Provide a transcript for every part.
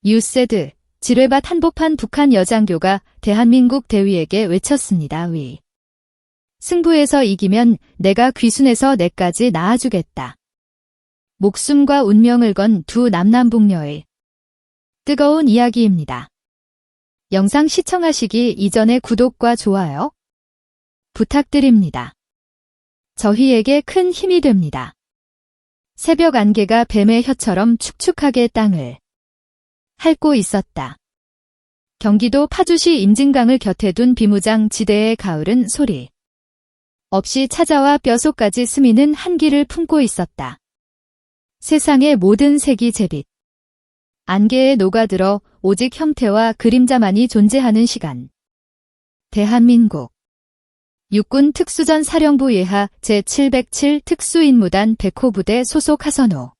유세드, 지뢰밭 한복판 북한 여장교가 대한민국 대위에게 외쳤습니다. 위. 승부에서 이기면 내가 귀순해서 내까지 낳아주겠다. 목숨과 운명을 건 두 남남북녀의 뜨거운 이야기입니다. 영상 시청하시기 이전에 구독과 좋아요 부탁드립니다. 저희에게 큰 힘이 됩니다. 새벽 안개가 뱀의 혀처럼 축축하게 땅을 핥고 있었다. 경기도 파주시 임진강을 곁에 둔 비무장 지대의 가을은 소리 없이 찾아와 뼛속까지 스미는 한기를 품고 있었다. 세상의 모든 색이 제빛 안개에 녹아들어 오직 형태와 그림자만이 존재하는 시간. 대한민국 육군 특수전 사령부 예하 제707 특수임무단 100호 부대 소속 하선호.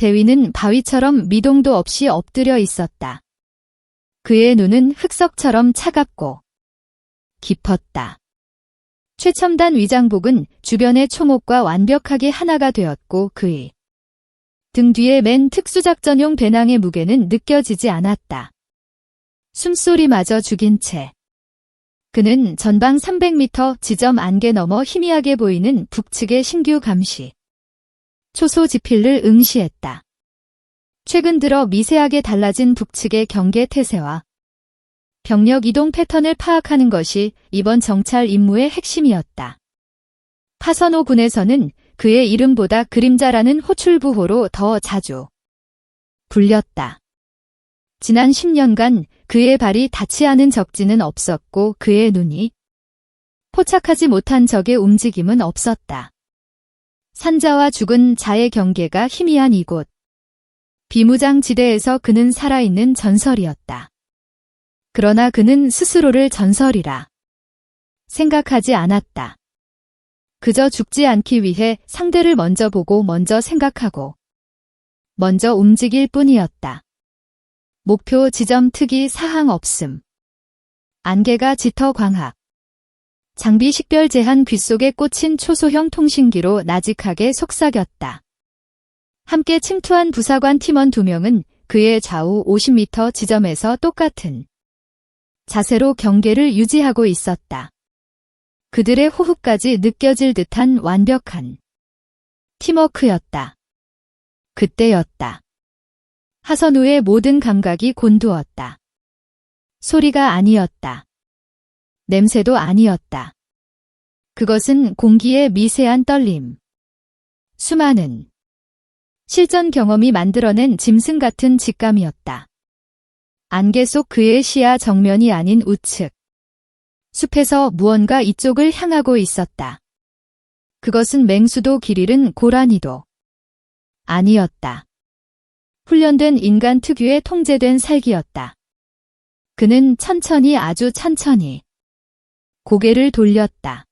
대위는 바위처럼 미동도 없이 엎드려 있었다. 그의 눈은 흑석처럼 차갑고 깊었다. 최첨단 위장복은 주변의 초목과 완벽하게 하나가 되었고 그의 등 뒤에 맨 특수작전용 배낭의 무게는 느껴지지 않았다. 숨소리마저 죽인 채 그는 전방 300m 지점 안개 너머 희미하게 보이는 북측의 신규 감시 초소 지필을 응시했다. 최근 들어 미세하게 달라진 북측의 경계 태세와 병력 이동 패턴을 파악하는 것이 이번 정찰 임무의 핵심이었다. 파선호 군에서는 그의 이름보다 그림자라는 호출부호로 더 자주 불렸다. 지난 10년간 그의 발이 닿지 않은 적지는 없었고 그의 눈이 포착하지 못한 적의 움직임은 없었다. 산자와 죽은 자의 경계가 희미한 이곳. 비무장 지대에서 그는 살아있는 전설이었다. 그러나 그는 스스로를 전설이라 생각하지 않았다. 그저 죽지 않기 위해 상대를 먼저 보고 먼저 생각하고 먼저 움직일 뿐이었다. 목표 지점 특이 사항 없음. 안개가 짙어 광학. 장비 식별 제한 귓속에 꽂힌 초소형 통신기로 나직하게 속삭였다. 함께 침투한 부사관 팀원 2명은 그의 좌우 50m 지점에서 똑같은 자세로 경계를 유지하고 있었다. 그들의 호흡까지 느껴질 듯한 완벽한 팀워크였다. 그때였다. 하선우의 모든 감각이 곤두었다. 소리가 아니었다. 냄새도 아니었다. 그것은 공기의 미세한 떨림. 수많은 실전 경험이 만들어낸 짐승 같은 직감이었다. 안개 속 그의 시야 정면이 아닌 우측. 숲에서 무언가 이쪽을 향하고 있었다. 그것은 맹수도 길 잃은 고라니도 아니었다. 훈련된 인간 특유의 통제된 살기였다. 그는 천천히 아주 천천히 고개를 돌렸다.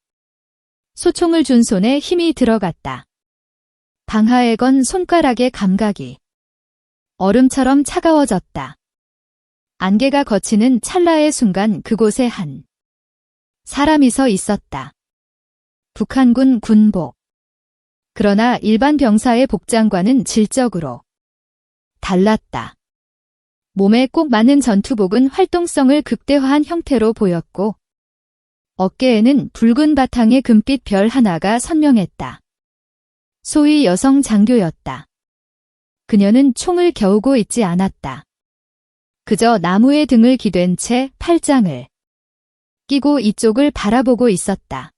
소총을 준 손에 힘이 들어갔다. 방하에 건 손가락의 감각이 얼음처럼 차가워졌다. 안개가 걷히는 찰나의 순간 그곳에 한 사람이 서 있었다. 북한군 군복. 그러나 일반 병사의 복장과는 질적으로 달랐다. 몸에 꼭 맞는 전투복은 활동성을 극대화한 형태로 보였고 어깨에는 붉은 바탕의 금빛 별 하나가 선명했다. 소위 여성 장교였다. 그녀는 총을 겨우고 있지 않았다. 그저 나무에 등을 기댄 채 팔짱을 끼고 이쪽을 바라보고 있었다.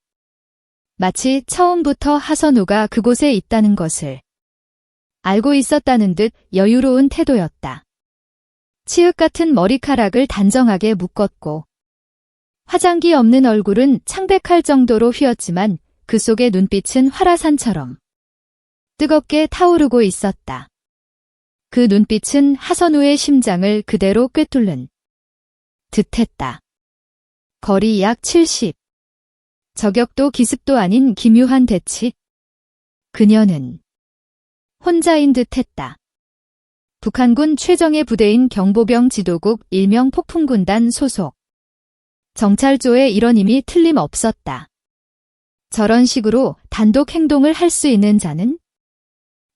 마치 처음부터 하선우가 그곳에 있다는 것을 알고 있었다는 듯 여유로운 태도였다. 치읓 같은 머리카락을 단정하게 묶었고 화장기 없는 얼굴은 창백할 정도로 휘었지만 그 속의 눈빛은 활화산처럼 뜨겁게 타오르고 있었다. 그 눈빛은 하선우의 심장을 그대로 꿰뚫는 듯했다. 거리 약 70. 저격도 기습도 아닌 기묘한 대치. 그녀는 혼자인 듯했다. 북한군 최정예 부대인 경보병 지도국 일명 폭풍군단 소속. 정찰조에 이런 힘이 틀림없었다. 저런 식으로 단독 행동을 할 수 있는 자는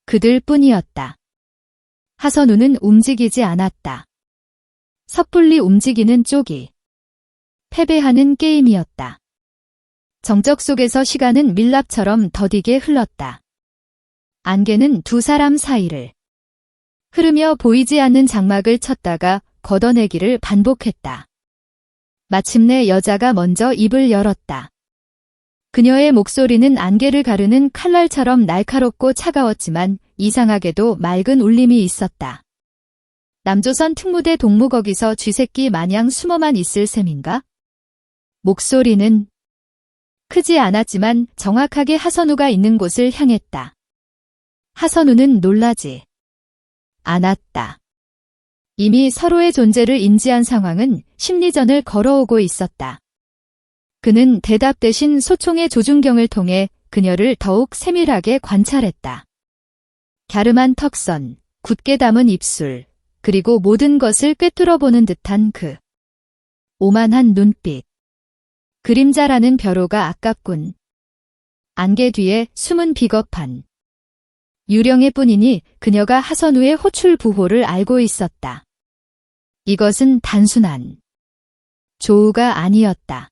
그들 뿐이었다. 하선우는 움직이지 않았다. 섣불리 움직이는 쪽이 패배하는 게임이었다. 정적 속에서 시간은 밀랍처럼 더디게 흘렀다. 안개는 두 사람 사이를 흐르며 보이지 않는 장막을 쳤다가 걷어내기를 반복했다. 마침내 여자가 먼저 입을 열었다. 그녀의 목소리는 안개를 가르는 칼날처럼 날카롭고 차가웠지만 이상하게도 맑은 울림이 있었다. 남조선 특무대 동무 거기서 쥐새끼 마냥 숨어만 있을 셈인가? 목소리는 크지 않았지만 정확하게 하선우가 있는 곳을 향했다. 하선우는 놀라지 않았다. 이미 서로의 존재를 인지한 상황은 심리전을 걸어오고 있었다. 그는 대답 대신 소총의 조준경을 통해 그녀를 더욱 세밀하게 관찰했다. 갸름한 턱선, 굳게 담은 입술, 그리고 모든 것을 꿰뚫어보는 듯한 그 오만한 눈빛. 그림자라는 벼로가 아깝군. 안개 뒤에 숨은 비겁한 유령일 뿐이니 그녀가 하선우의 호출 부호를 알고 있었다. 이것은 단순한 조우가 아니었다.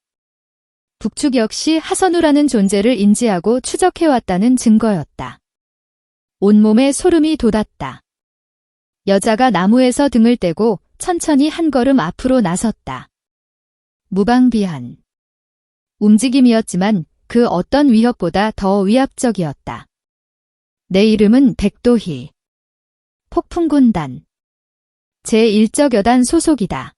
북측 역시 하선우라는 존재를 인지하고 추적해왔다는 증거였다. 온몸에 소름이 돋았다. 여자가 나무에서 등을 떼고 천천히 한 걸음 앞으로 나섰다. 무방비한 움직임이었지만 그 어떤 위협보다 더 위압적이었다. 내 이름은 백도희. 폭풍군단 제1적여단 소속이다.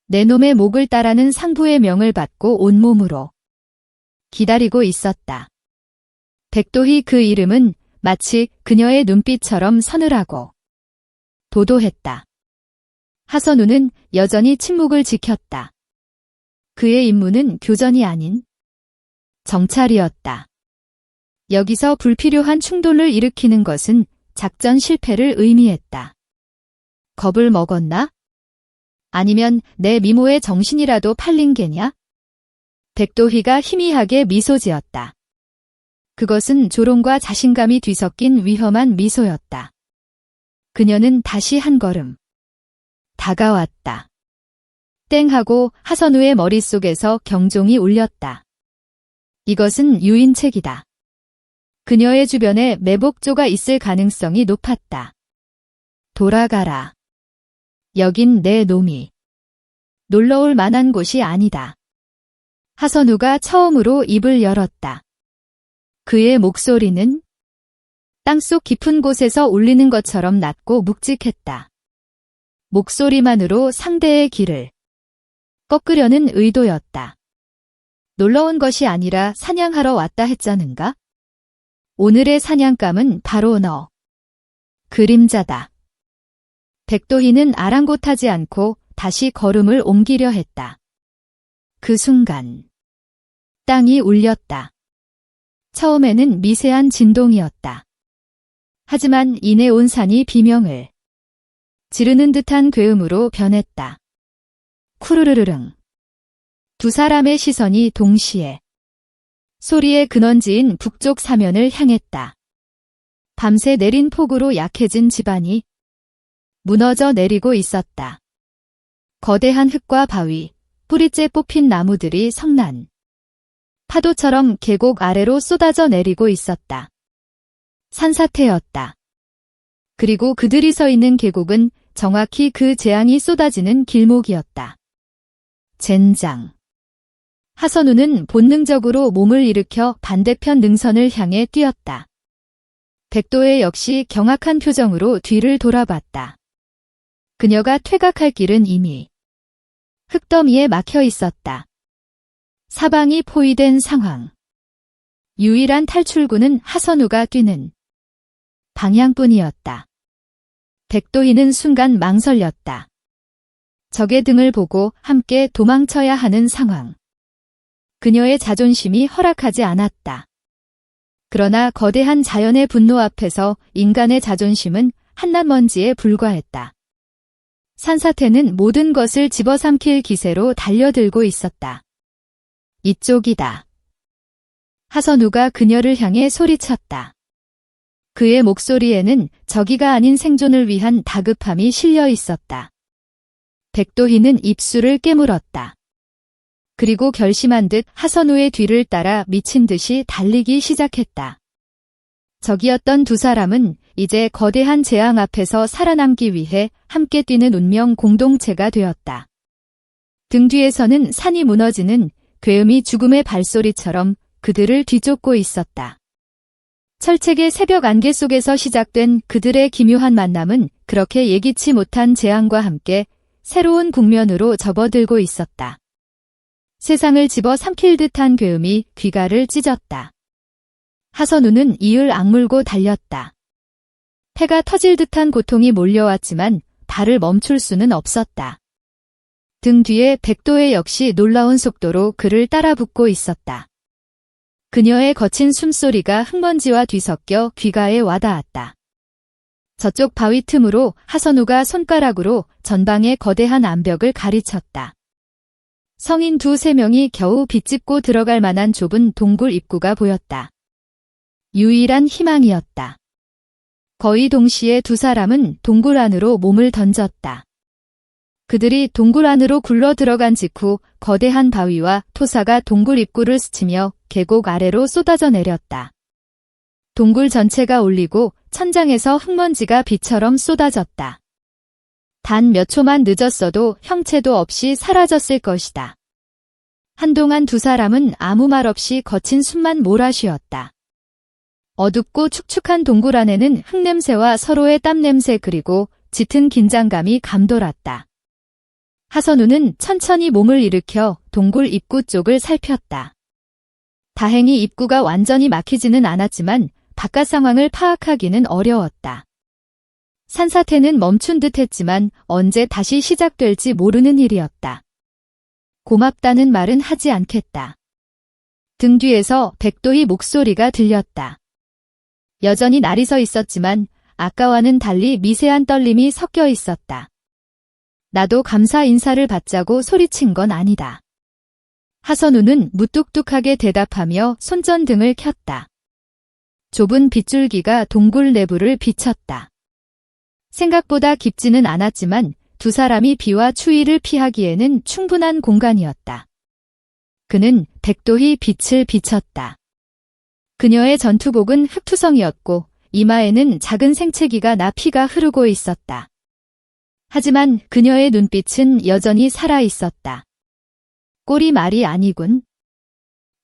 내 놈의 목을 따라는 상부의 명을 받고 온몸으로 기다리고 있었다. 백도희 그 이름은 마치 그녀의 눈빛처럼 서늘하고 도도했다. 하선우는 여전히 침묵을 지켰다. 그의 임무는 교전이 아닌 정찰이었다. 여기서 불필요한 충돌을 일으키는 것은 작전 실패를 의미했다. 겁을 먹었나? 아니면 내 미모의 정신이라도 팔린 게냐? 백도희가 희미하게 미소 지었다. 그것은 조롱과 자신감이 뒤섞인 위험한 미소였다. 그녀는 다시 한 걸음 다가왔다. 땡 하고 하선우의 머릿속에서 경종이 울렸다. 이것은 유인책이다. 그녀의 주변에 매복조가 있을 가능성이 높았다. 돌아가라. 여긴 내 놈이 놀러올 만한 곳이 아니다. 하선우가 처음으로 입을 열었다. 그의 목소리는 땅속 깊은 곳에서 울리는 것처럼 낮고 묵직했다. 목소리만으로 상대의 길을 꺾으려는 의도였다. 놀러온 것이 아니라 사냥하러 왔다 했자는가? 오늘의 사냥감은 바로 너. 그림자다. 백도희는 아랑곳하지 않고 다시 걸음을 옮기려 했다. 그 순간 땅이 울렸다. 처음에는 미세한 진동이었다. 하지만 이내 온 산이 비명을 지르는 듯한 괴음으로 변했다. 쿠르르르릉. 두 사람의 시선이 동시에 소리의 근원지인 북쪽 사면을 향했다. 밤새 내린 폭우로 약해진 집안이 무너져 내리고 있었다. 거대한 흙과 바위, 뿌리째 뽑힌 나무들이 성난 파도처럼 계곡 아래로 쏟아져 내리고 있었다. 산사태였다. 그리고 그들이 서 있는 계곡은 정확히 그 재앙이 쏟아지는 길목이었다. 젠장. 하선우는 본능적으로 몸을 일으켜 반대편 능선을 향해 뛰었다. 백도의 역시 경악한 표정으로 뒤를 돌아봤다. 그녀가 퇴각할 길은 이미 흙더미에 막혀 있었다. 사방이 포위된 상황. 유일한 탈출구는 하선우가 뛰는 방향뿐이었다. 백도희는 순간 망설였다. 적의 등을 보고 함께 도망쳐야 하는 상황. 그녀의 자존심이 허락하지 않았다. 그러나 거대한 자연의 분노 앞에서 인간의 자존심은 한낱먼지에 불과했다. 산사태는 모든 것을 집어삼킬 기세로 달려들고 있었다. 이쪽이다. 하선우가 그녀를 향해 소리쳤다. 그의 목소리에는 저기가 아닌 생존을 위한 다급함이 실려 있었다. 백도희는 입술을 깨물었다. 그리고 결심한 듯 하선우의 뒤를 따라 미친 듯이 달리기 시작했다. 적이었던 두 사람은 이제 거대한 재앙 앞에서 살아남기 위해 함께 뛰는 운명 공동체가 되었다. 등 뒤에서는 산이 무너지는 괴음이 죽음의 발소리처럼 그들을 뒤쫓고 있었다. 철책의 새벽 안개 속에서 시작된 그들의 기묘한 만남은 그렇게 예기치 못한 재앙과 함께 새로운 국면으로 접어들고 있었다. 세상을 집어 삼킬 듯한 괴음이 귀가를 찢었다. 하선우는 이을 악물고 달렸다. 폐가 터질 듯한 고통이 몰려왔지만 발을 멈출 수는 없었다. 등 뒤에 백도혜 역시 놀라운 속도로 그를 따라붙고 있었다. 그녀의 거친 숨소리가 흙먼지와 뒤섞여 귀가에 와닿았다. 저쪽 바위 틈으로 하선우가 손가락으로 전방의 거대한 암벽을 가리쳤다. 성인 2-3명이 겨우 비집고 들어갈 만한 좁은 동굴 입구가 보였다. 유일한 희망이었다. 거의 동시에 두 사람은 동굴 안으로 몸을 던졌다. 그들이 동굴 안으로 굴러 들어간 직후 거대한 바위와 토사가 동굴 입구를 스치며 계곡 아래로 쏟아져 내렸다. 동굴 전체가 울리고 천장에서 흙먼지가 비처럼 쏟아졌다. 단 몇 초만 늦었어도 형체도 없이 사라졌을 것이다. 한동안 두 사람은 아무 말 없이 거친 숨만 몰아쉬었다. 어둡고 축축한 동굴 안에는 흙냄새와 서로의 땀냄새 그리고 짙은 긴장감이 감돌았다. 하선우는 천천히 몸을 일으켜 동굴 입구 쪽을 살폈다. 다행히 입구가 완전히 막히지는 않았지만 바깥 상황을 파악하기는 어려웠다. 산사태는 멈춘 듯 했지만 언제 다시 시작될지 모르는 일이었다. 고맙다는 말은 하지 않겠다. 등 뒤에서 백도희 목소리가 들렸다. 여전히 날이 서 있었지만 아까와는 달리 미세한 떨림이 섞여 있었다. 나도 감사 인사를 받자고 소리친 건 아니다. 하선우는 무뚝뚝하게 대답하며 손전등을 켰다. 좁은 빗줄기가 동굴 내부를 비쳤다. 생각보다 깊지는 않았지만 두 사람이 비와 추위를 피하기에는 충분한 공간이었다. 그는 백도희 빛을 비쳤다. 그녀의 전투복은 흙투성이었고 이마에는 작은 생채기가 나 피가 흐르고 있었다. 하지만 그녀의 눈빛은 여전히 살아있었다. 꼴이 말이 아니군.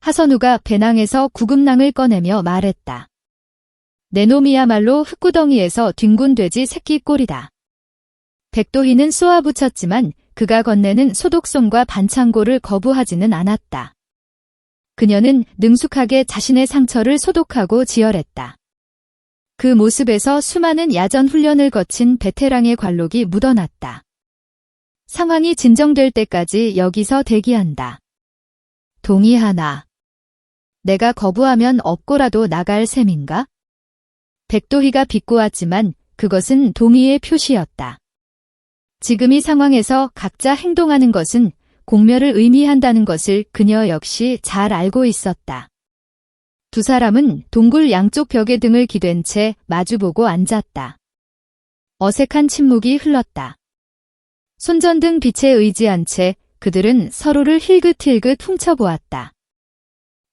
하선우가 배낭에서 구급낭을 꺼내며 말했다. 내 놈이야말로 흙구덩이에서 뒹군 돼지 새끼 꼴이다. 백도희는 쏘아붙였지만 그가 건네는 소독솜과 반창고를 거부하지는 않았다. 그녀는 능숙하게 자신의 상처를 소독하고 지혈했다. 그 모습에서 수많은 야전 훈련을 거친 베테랑의 관록이 묻어났다. 상황이 진정될 때까지 여기서 대기한다. 동의하나. 내가 거부하면 업고라도 나갈 셈인가? 백도희가 비꼬았지만 그것은 동의의 표시였다. 지금 이 상황에서 각자 행동하는 것은 공멸을 의미한다는 것을 그녀 역시 잘 알고 있었다. 두 사람은 동굴 양쪽 벽에 등을 기댄 채 마주보고 앉았다. 어색한 침묵이 흘렀다. 손전등 빛에 의지한 채 그들은 서로를 힐긋힐긋 훔쳐보았다.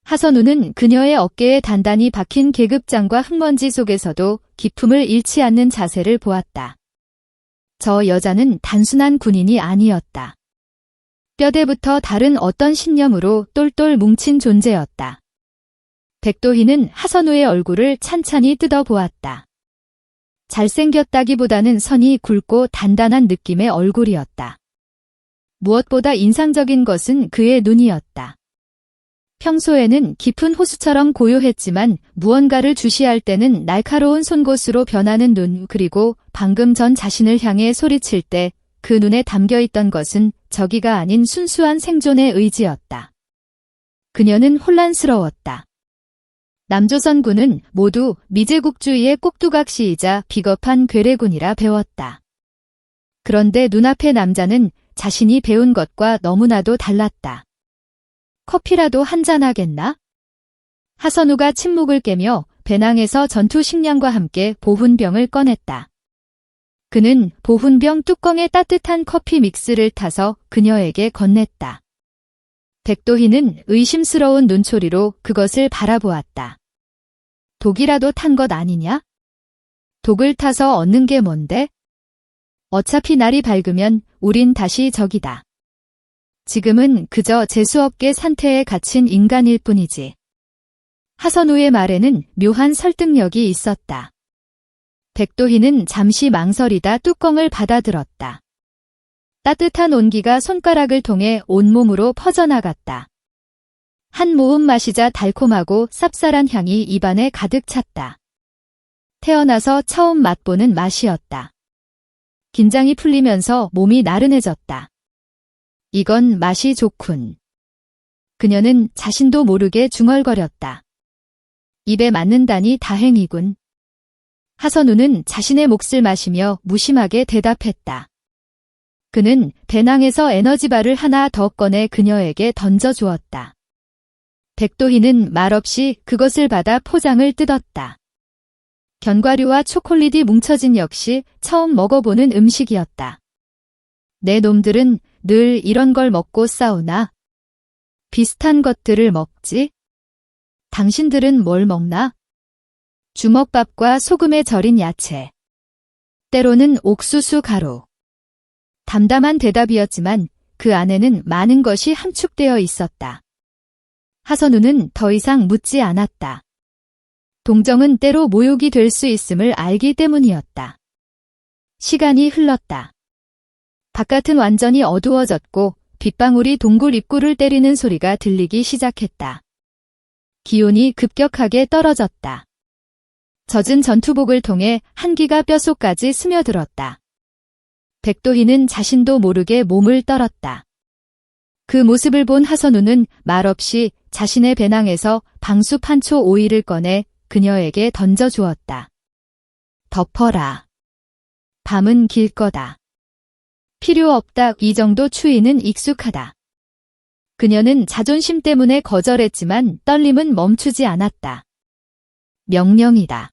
하선우는 그녀의 어깨에 단단히 박힌 계급장과 흙먼지 속에서도 기품을 잃지 않는 자세를 보았다. 저 여자는 단순한 군인이 아니었다. 뼈대부터 다른 어떤 신념으로 똘똘 뭉친 존재였다. 백도희는 하선우의 얼굴을 찬찬히 뜯어보았다. 잘생겼다기보다는 선이 굵고 단단한 느낌의 얼굴이었다. 무엇보다 인상적인 것은 그의 눈이었다. 평소에는 깊은 호수처럼 고요했지만 무언가를 주시할 때는 날카로운 송곳으로 변하는 눈, 그리고 방금 전 자신을 향해 소리칠 때 그 눈에 담겨있던 것은 저기가 아닌 순수한 생존의 의지였다. 그녀는 혼란스러웠다. 남조선군은 모두 미제국주의의 꼭두각시이자 비겁한 괴뢰군이라 배웠다. 그런데 눈앞의 남자는 자신이 배운 것과 너무나도 달랐다. 커피라도 한잔하겠나? 하선우가 침묵을 깨며 배낭에서 전투 식량과 함께 보훈병을 꺼냈다. 그는 보훈병 뚜껑에 따뜻한 커피 믹스를 타서 그녀에게 건넸다. 백도희는 의심스러운 눈초리로 그것을 바라보았다. 독이라도 탄 것 아니냐? 독을 타서 얻는 게 뭔데? 어차피 날이 밝으면 우린 다시 적이다. 지금은 그저 재수없게 산태에 갇힌 인간일 뿐이지. 하선우의 말에는 묘한 설득력이 있었다. 백도희는 잠시 망설이다 뚜껑을 받아들었다. 따뜻한 온기가 손가락을 통해 온몸으로 퍼져나갔다. 한 모금 마시자 달콤하고 쌉쌀한 향이 입안에 가득 찼다. 태어나서 처음 맛보는 맛이었다. 긴장이 풀리면서 몸이 나른해졌다. 이건 맛이 좋군. 그녀는 자신도 모르게 중얼거렸다. 입에 맞는다니 다행이군. 하선우는 자신의 몫을 마시며 무심하게 대답했다. 그는 배낭에서 에너지바를 하나 더 꺼내 그녀에게 던져주었다. 백도희는 말없이 그것을 받아 포장을 뜯었다. 견과류와 초콜릿이 뭉쳐진 역시 처음 먹어보는 음식이었다. 내 놈들은 늘 이런 걸 먹고 싸우나? 비슷한 것들을 먹지? 당신들은 뭘 먹나? 주먹밥과 소금에 절인 야채. 때로는 옥수수 가루. 담담한 대답이었지만 그 안에는 많은 것이 함축되어 있었다. 하선우는 더 이상 묻지 않았다. 동정은 때로 모욕이 될 수 있음을 알기 때문이었다. 시간이 흘렀다. 바깥은 완전히 어두워졌고 빗방울이 동굴 입구를 때리는 소리가 들리기 시작했다. 기온이 급격하게 떨어졌다. 젖은 전투복을 통해 한기가 뼛속까지 스며들었다. 백도희는 자신도 모르게 몸을 떨었다. 그 모습을 본 하선우는 말없이 자신의 배낭에서 방수 판초 오이를 꺼내 그녀에게 던져주었다. 덮어라. 밤은 길 거다. 필요 없다. 이 정도 추위는 익숙하다. 그녀는 자존심 때문에 거절했지만 떨림은 멈추지 않았다. 명령이다.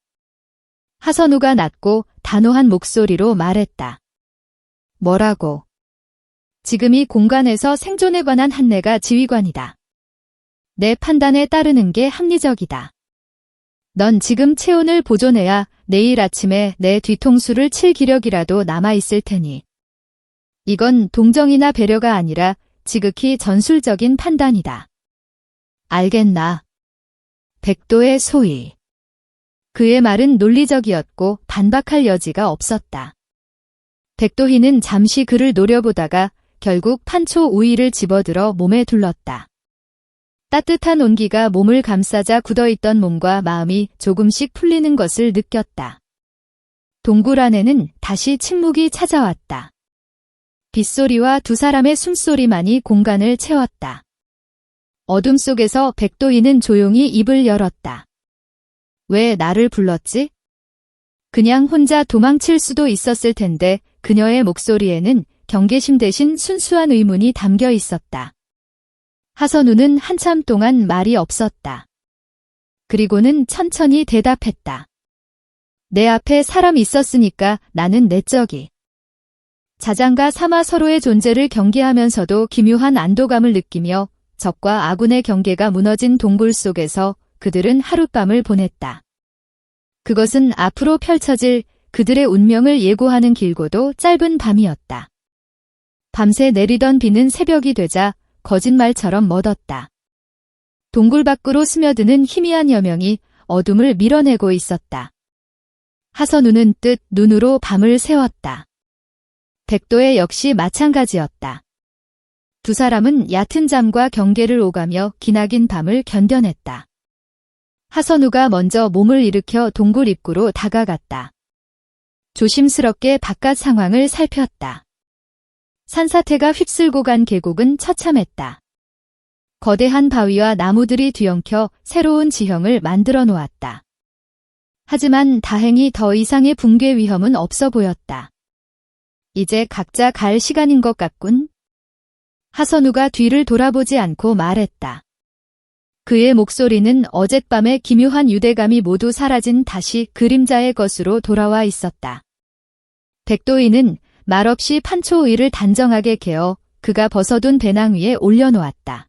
하선우가 낮고 단호한 목소리로 말했다. 뭐라고? 지금 이 공간에서 생존에 관한 한내가 지휘관이다. 내 판단에 따르는 게 합리적이다. 넌 지금 체온을 보존해야 내일 아침에 내 뒤통수를 칠 기력이라도 남아있을 테니. 이건 동정이나 배려가 아니라 지극히 전술적인 판단이다. 알겠나? 백도의 소위. 그의 말은 논리적이었고 반박할 여지가 없었다. 백도희는 잠시 그를 노려보다가 결국 판초 우위를 집어들어 몸에 둘렀다. 따뜻한 온기가 몸을 감싸자 굳어있던 몸과 마음이 조금씩 풀리는 것을 느꼈다. 동굴 안에는 다시 침묵이 찾아왔다. 빗소리와 두 사람의 숨소리만이 공간을 채웠다. 어둠 속에서 백도희는 조용히 입을 열었다. 왜 나를 불렀지? 그냥 혼자 도망칠 수도 있었을 텐데 그녀의 목소리에는 경계심 대신 순수한 의문이 담겨 있었다. 하선우는 한참 동안 말이 없었다. 그리고는 천천히 대답했다. 내 앞에 사람 있었으니까 나는 내적이. 자장가 삼아 서로의 존재를 경계하면서도 기묘한 안도감을 느끼며 적과 아군의 경계가 무너진 동굴 속에서 그들은 하룻밤을 보냈다. 그것은 앞으로 펼쳐질 그들의 운명을 예고하는 길고도 짧은 밤이었다. 밤새 내리던 비는 새벽이 되자 거짓말처럼 멎었다. 동굴 밖으로 스며드는 희미한 여명이 어둠을 밀어내고 있었다. 하선우는 뜬 눈으로 밤을 새웠다. 백도의 역시 마찬가지였다. 두 사람은 얕은 잠과 경계를 오가며 기나긴 밤을 견뎌냈다. 하선우가 먼저 몸을 일으켜 동굴 입구로 다가갔다. 조심스럽게 바깥 상황을 살폈다. 산사태가 휩쓸고 간 계곡은 처참했다. 거대한 바위와 나무들이 뒤엉켜 새로운 지형을 만들어 놓았다. 하지만 다행히 더 이상의 붕괴 위험은 없어 보였다. 이제 각자 갈 시간인 것 같군. 하선우가 뒤를 돌아보지 않고 말했다. 그의 목소리는 어젯밤의 기묘한 유대감이 모두 사라진 다시 그림자의 것으로 돌아와 있었다. 백도희는 말없이 판초 위를 단정하게 개어 그가 벗어둔 배낭 위에 올려놓았다.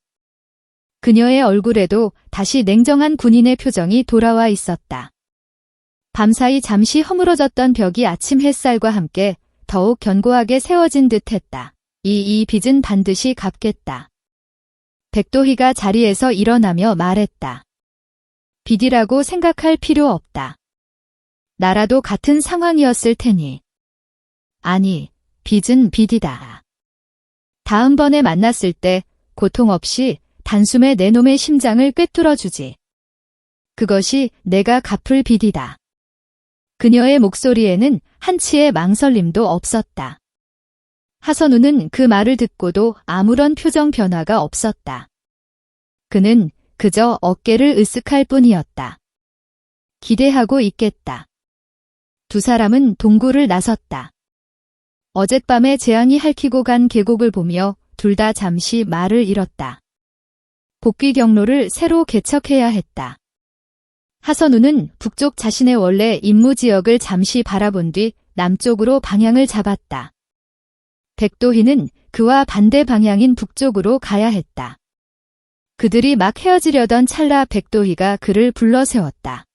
그녀의 얼굴에도 다시 냉정한 군인의 표정이 돌아와 있었다. 밤사이 잠시 허물어졌던 벽이 아침 햇살과 함께 더욱 견고하게 세워진 듯했다. 이 빚은 반드시 갚겠다. 백도희가 자리에서 일어나며 말했다. 빚이라고 생각할 필요 없다. 나라도 같은 상황이었을 테니. 아니, 빚은 빚이다. 다음번에 만났을 때 고통 없이 단숨에 내 놈의 심장을 꿰뚫어주지. 그것이 내가 갚을 빚이다. 그녀의 목소리에는 한치의 망설임도 없었다. 하선우는 그 말을 듣고도 아무런 표정 변화가 없었다. 그는 그저 어깨를 으쓱할 뿐이었다. 기대하고 있겠다. 두 사람은 동굴을 나섰다. 어젯밤에 재앙이 핥히고 간 계곡을 보며 둘 다 잠시 말을 잃었다. 복귀 경로를 새로 개척해야 했다. 하선우는 북쪽 자신의 원래 임무 지역을 잠시 바라본 뒤 남쪽으로 방향을 잡았다. 백도희는 그와 반대 방향인 북쪽으로 가야 했다. 그들이 막 헤어지려던 찰나 백도희가 그를 불러 세웠다.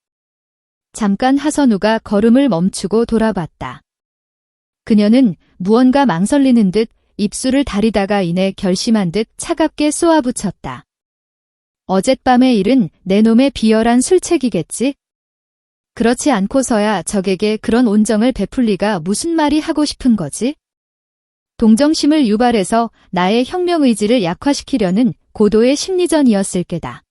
잠깐 하선우가 걸음을 멈추고 돌아봤다. 그녀는 무언가 망설이는 듯 입술을 다리다가 이내 결심한 듯 차갑게 쏘아붙였다. 어젯밤의 일은 내 놈의 비열한 술책이겠지? 그렇지 않고서야 적에게 그런 온정을 베풀 리가 무슨 말이 하고 싶은 거지? 동정심을 유발해서 나의 혁명의지를 약화시키려는 고도의 심리전이었을 게다.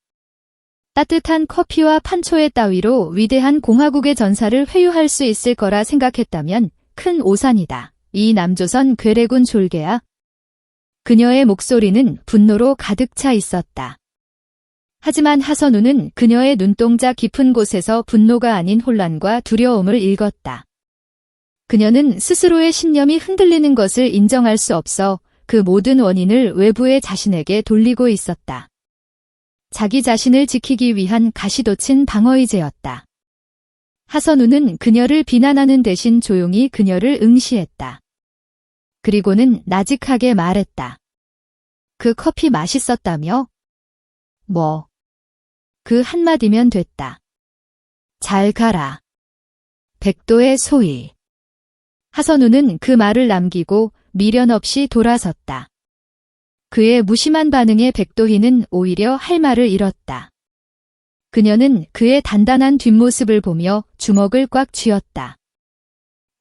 따뜻한 커피와 판초의 따위로 위대한 공화국의 전사를 회유할 수 있을 거라 생각했다면 큰 오산이다. 이 남조선 괴뢰군 졸개야. 그녀의 목소리는 분노로 가득 차 있었다. 하지만 하선우는 그녀의 눈동자 깊은 곳에서 분노가 아닌 혼란과 두려움을 읽었다. 그녀는 스스로의 신념이 흔들리는 것을 인정할 수 없어 그 모든 원인을 외부의 자신에게 돌리고 있었다. 자기 자신을 지키기 위한 가시돋친 방어의제였다. 하선우는 그녀를 비난하는 대신 조용히 그녀를 응시했다. 그리고는 나직하게 말했다. 그 커피 맛있었다며? 뭐? 그 한마디면 됐다. 잘 가라. 백도의 소위. 하선우는 그 말을 남기고 미련 없이 돌아섰다. 그의 무심한 반응에 백도희는 오히려 할 말을 잃었다. 그녀는 그의 단단한 뒷모습을 보며 주먹을 꽉 쥐었다.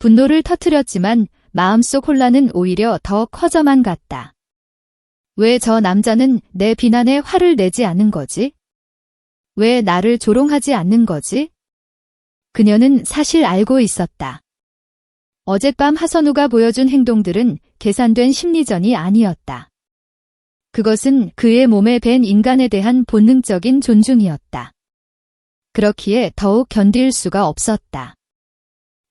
분노를 터뜨렸지만 마음속 혼란은 오히려 더 커져만 갔다. 왜 저 남자는 내 비난에 화를 내지 않는 거지? 왜 나를 조롱하지 않는 거지? 그녀는 사실 알고 있었다. 어젯밤 하선우가 보여준 행동들은 계산된 심리전이 아니었다. 그것은 그의 몸에 밴 인간에 대한 본능적인 존중이었다. 그렇기에 더욱 견딜 수가 없었다.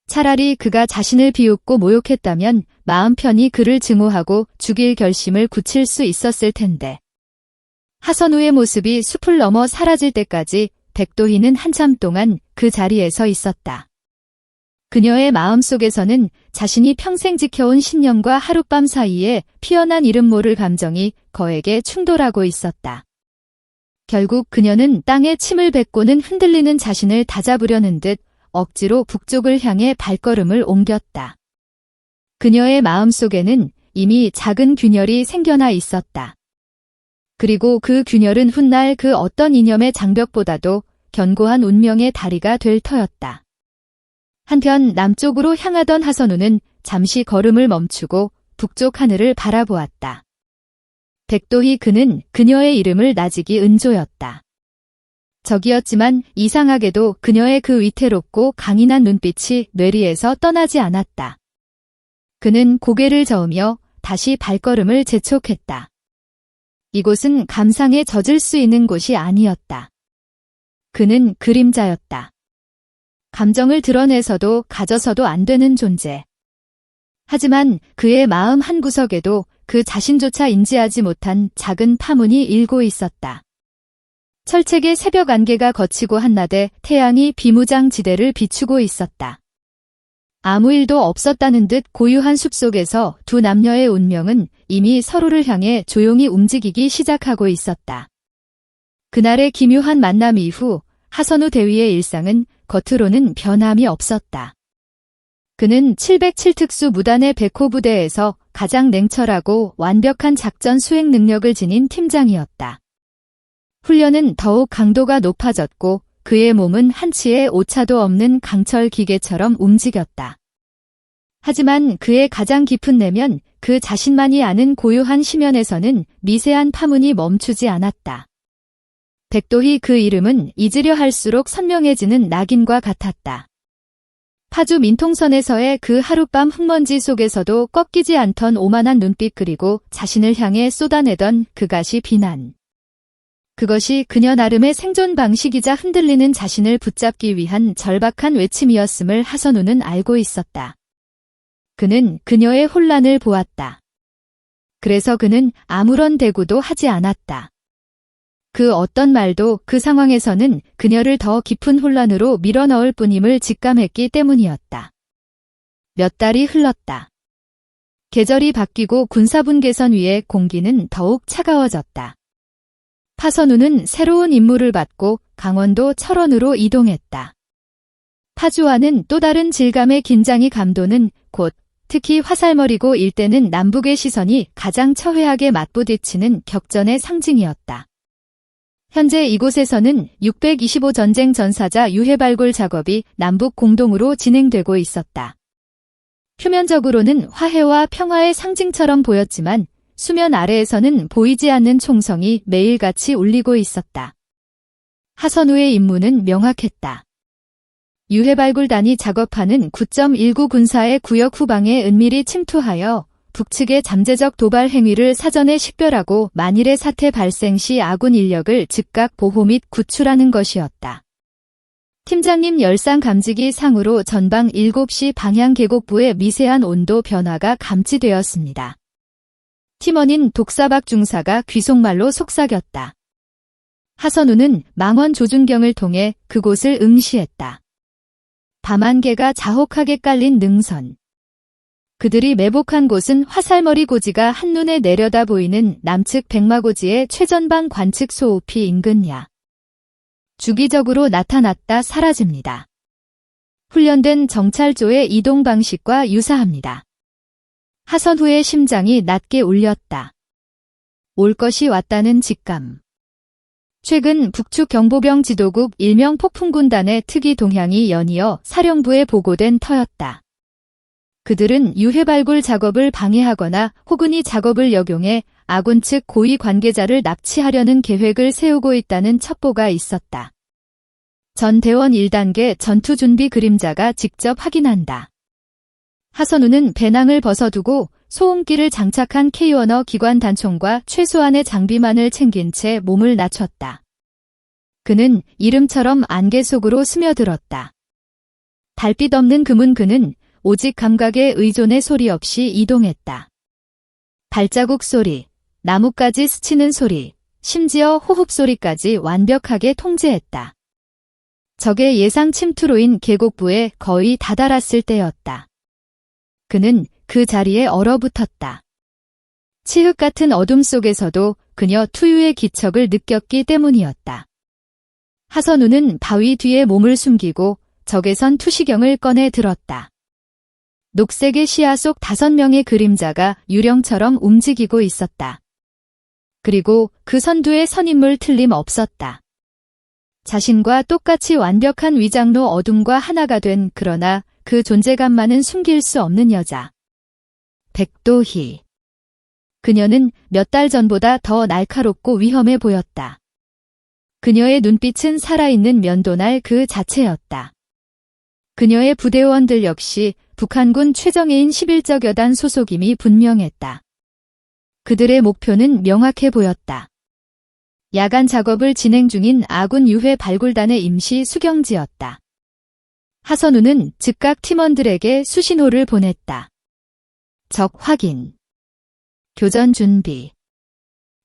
차라리 그가 자신을 비웃고 모욕했다면 마음 편히 그를 증오하고 죽일 결심을 굳힐 수 있었을 텐데. 하선우의 모습이 숲을 넘어 사라질 때까지 백도희는 한참 동안 그 자리에 서 있었다. 그녀의 마음속에서는 자신이 평생 지켜온 신념과 하룻밤 사이에 피어난 이름 모를 감정이 거에게 충돌하고 있었다. 결국 그녀는 땅에 침을 뱉고는 흔들리는 자신을 다잡으려는 듯 억지로 북쪽을 향해 발걸음을 옮겼다. 그녀의 마음속에는 이미 작은 균열이 생겨나 있었다. 그리고 그 균열은 훗날 그 어떤 이념의 장벽보다도 견고한 운명의 다리가 될 터였다. 한편 남쪽으로 향하던 하선우는 잠시 걸음을 멈추고 북쪽 하늘을 바라보았다. 백도희 그는 그녀의 이름을 나직이 은조였다. 적이었지만 이상하게도 그녀의 그 위태롭고 강인한 눈빛이 뇌리에서 떠나지 않았다. 그는 고개를 저으며 다시 발걸음을 재촉했다. 이곳은 감상에 젖을 수 있는 곳이 아니었다. 그는 그림자였다. 감정을 드러내서도 가져서도 안 되는 존재. 하지만 그의 마음 한구석에도 그 자신조차 인지하지 못한 작은 파문이 일고 있었다. 철책의 새벽 안개가 걷히고 한낮에 태양이 비무장지대를 비추고 있었다. 아무 일도 없었다는 듯 고요한 숲속에서 두 남녀의 운명은 이미 서로를 향해 조용히 움직이기 시작하고 있었다. 그날의 기묘한 만남 이후 하선우 대위의 일상은 겉으로는 변함이 없었다. 그는 707특수 무단의 백호 부대에서 가장 냉철하고 완벽한 작전 수행 능력을 지닌 팀장이었다. 훈련은 더욱 강도가 높아졌고 그의 몸은 한치의 오차도 없는 강철 기계처럼 움직였다. 하지만 그의 가장 깊은 내면 그 자신만이 아는 고요한 심연에서는 미세한 파문이 멈추지 않았다. 백도희 그 이름은 잊으려 할수록 선명해지는 낙인과 같았다. 파주 민통선에서의 그 하룻밤 흙먼지 속에서도 꺾이지 않던 오만한 눈빛 그리고 자신을 향해 쏟아내던 그가시 비난. 그것이 그녀 나름의 생존 방식이자 흔들리는 자신을 붙잡기 위한 절박한 외침이었음을 하선우는 알고 있었다. 그는 그녀의 혼란을 보았다. 그래서 그는 아무런 대꾸도 하지 않았다. 그 어떤 말도 그 상황에서는 그녀를 더 깊은 혼란으로 밀어넣을 뿐임을 직감했기 때문이었다. 몇 달이 흘렀다. 계절이 바뀌고 군사분 개선 위에 공기는 더욱 차가워졌다. 파선우는 새로운 임무를 받고 강원도 철원으로 이동했다. 파주와는 또 다른 질감의 긴장이 감도는 곳, 특히 화살머리고 일대는 남북의 시선이 가장 처회하게 맞부딪히는 격전의 상징이었다. 현재 이곳에서는 625 전쟁 전사자 유해 발굴 작업이 남북 공동으로 진행되고 있었다. 표면적으로는 화해와 평화의 상징처럼 보였지만 수면 아래에서는 보이지 않는 총성이 매일같이 울리고 있었다. 하선우의 임무는 명확했다. 유해 발굴단이 작업하는 9.19 군사의 구역 후방에 은밀히 침투하여 북측의 잠재적 도발 행위를 사전에 식별하고 만일의 사태 발생 시 아군 인력을 즉각 보호 및 구출하는 것이었다. 팀장님 열상 감지기 상으로 전방 7시 방향 계곡부의 미세한 온도 변화가 감지되었습니다. 팀원인 독사박 중사가 귀속말로 속삭였다. 하선우는 망원 조준경을 통해 그곳을 응시했다. 밤안개가 자혹하게 깔린 능선. 그들이 매복한 곳은 화살머리 고지가 한눈에 내려다 보이는 남측 백마고지의 최전방 관측 소호피 인근야. 주기적으로 나타났다 사라집니다. 훈련된 정찰조의 이동 방식과 유사합니다. 하선우의 심장이 낮게 울렸다. 올 것이 왔다는 직감. 최근 북측 경보병 지도국 일명 폭풍군단의 특이 동향이 연이어 사령부에 보고된 터였다. 그들은 유해 발굴 작업을 방해하거나 혹은 이 작업을 역용해 아군 측 고위 관계자를 납치하려는 계획을 세우고 있다는 첩보가 있었다. 전 대원 1단계 전투준비 그림자가 직접 확인한다. 하선우는 배낭을 벗어두고 소음기를 장착한 K-워너 기관 단총과 최소한의 장비만을 챙긴 채 몸을 낮췄다. 그는 이름처럼 안개 속으로 스며들었다. 달빛 없는 금은 그는 오직 감각에 의존의 소리 없이 이동했다. 발자국 소리, 나뭇가지 스치는 소리, 심지어 호흡 소리까지 완벽하게 통제했다. 적의 예상 침투로인 계곡부에 거의 다다랐을 때였다. 그는 그 자리에 얼어붙었다. 칠흑 같은 어둠 속에서도 그녀 투유의 기척을 느꼈기 때문이었다. 하선우는 바위 뒤에 몸을 숨기고 적외선 투시경을 꺼내 들었다. 녹색의 시야 속 5명의 그림자가 유령처럼 움직이고 있었다. 그리고 그 선두의 선인물 틀림없었다. 자신과 똑같이 완벽한 위장로 어둠과 하나가 된 그러나 그 존재감만은 숨길 수 없는 여자. 백도희. 그녀는 몇 달 전보다 더 날카롭고 위험해 보였다. 그녀의 눈빛은 살아있는 면도날 그 자체였다. 그녀의 부대원들 역시 북한군 최정예인 11적 여단 소속임이 분명했다. 그들의 목표는 명확해 보였다. 야간 작업을 진행 중인 아군 유해 발굴단의 임시 수경지였다. 하선우는 즉각 팀원들에게 수신호를 보냈다. 적 확인. 교전 준비.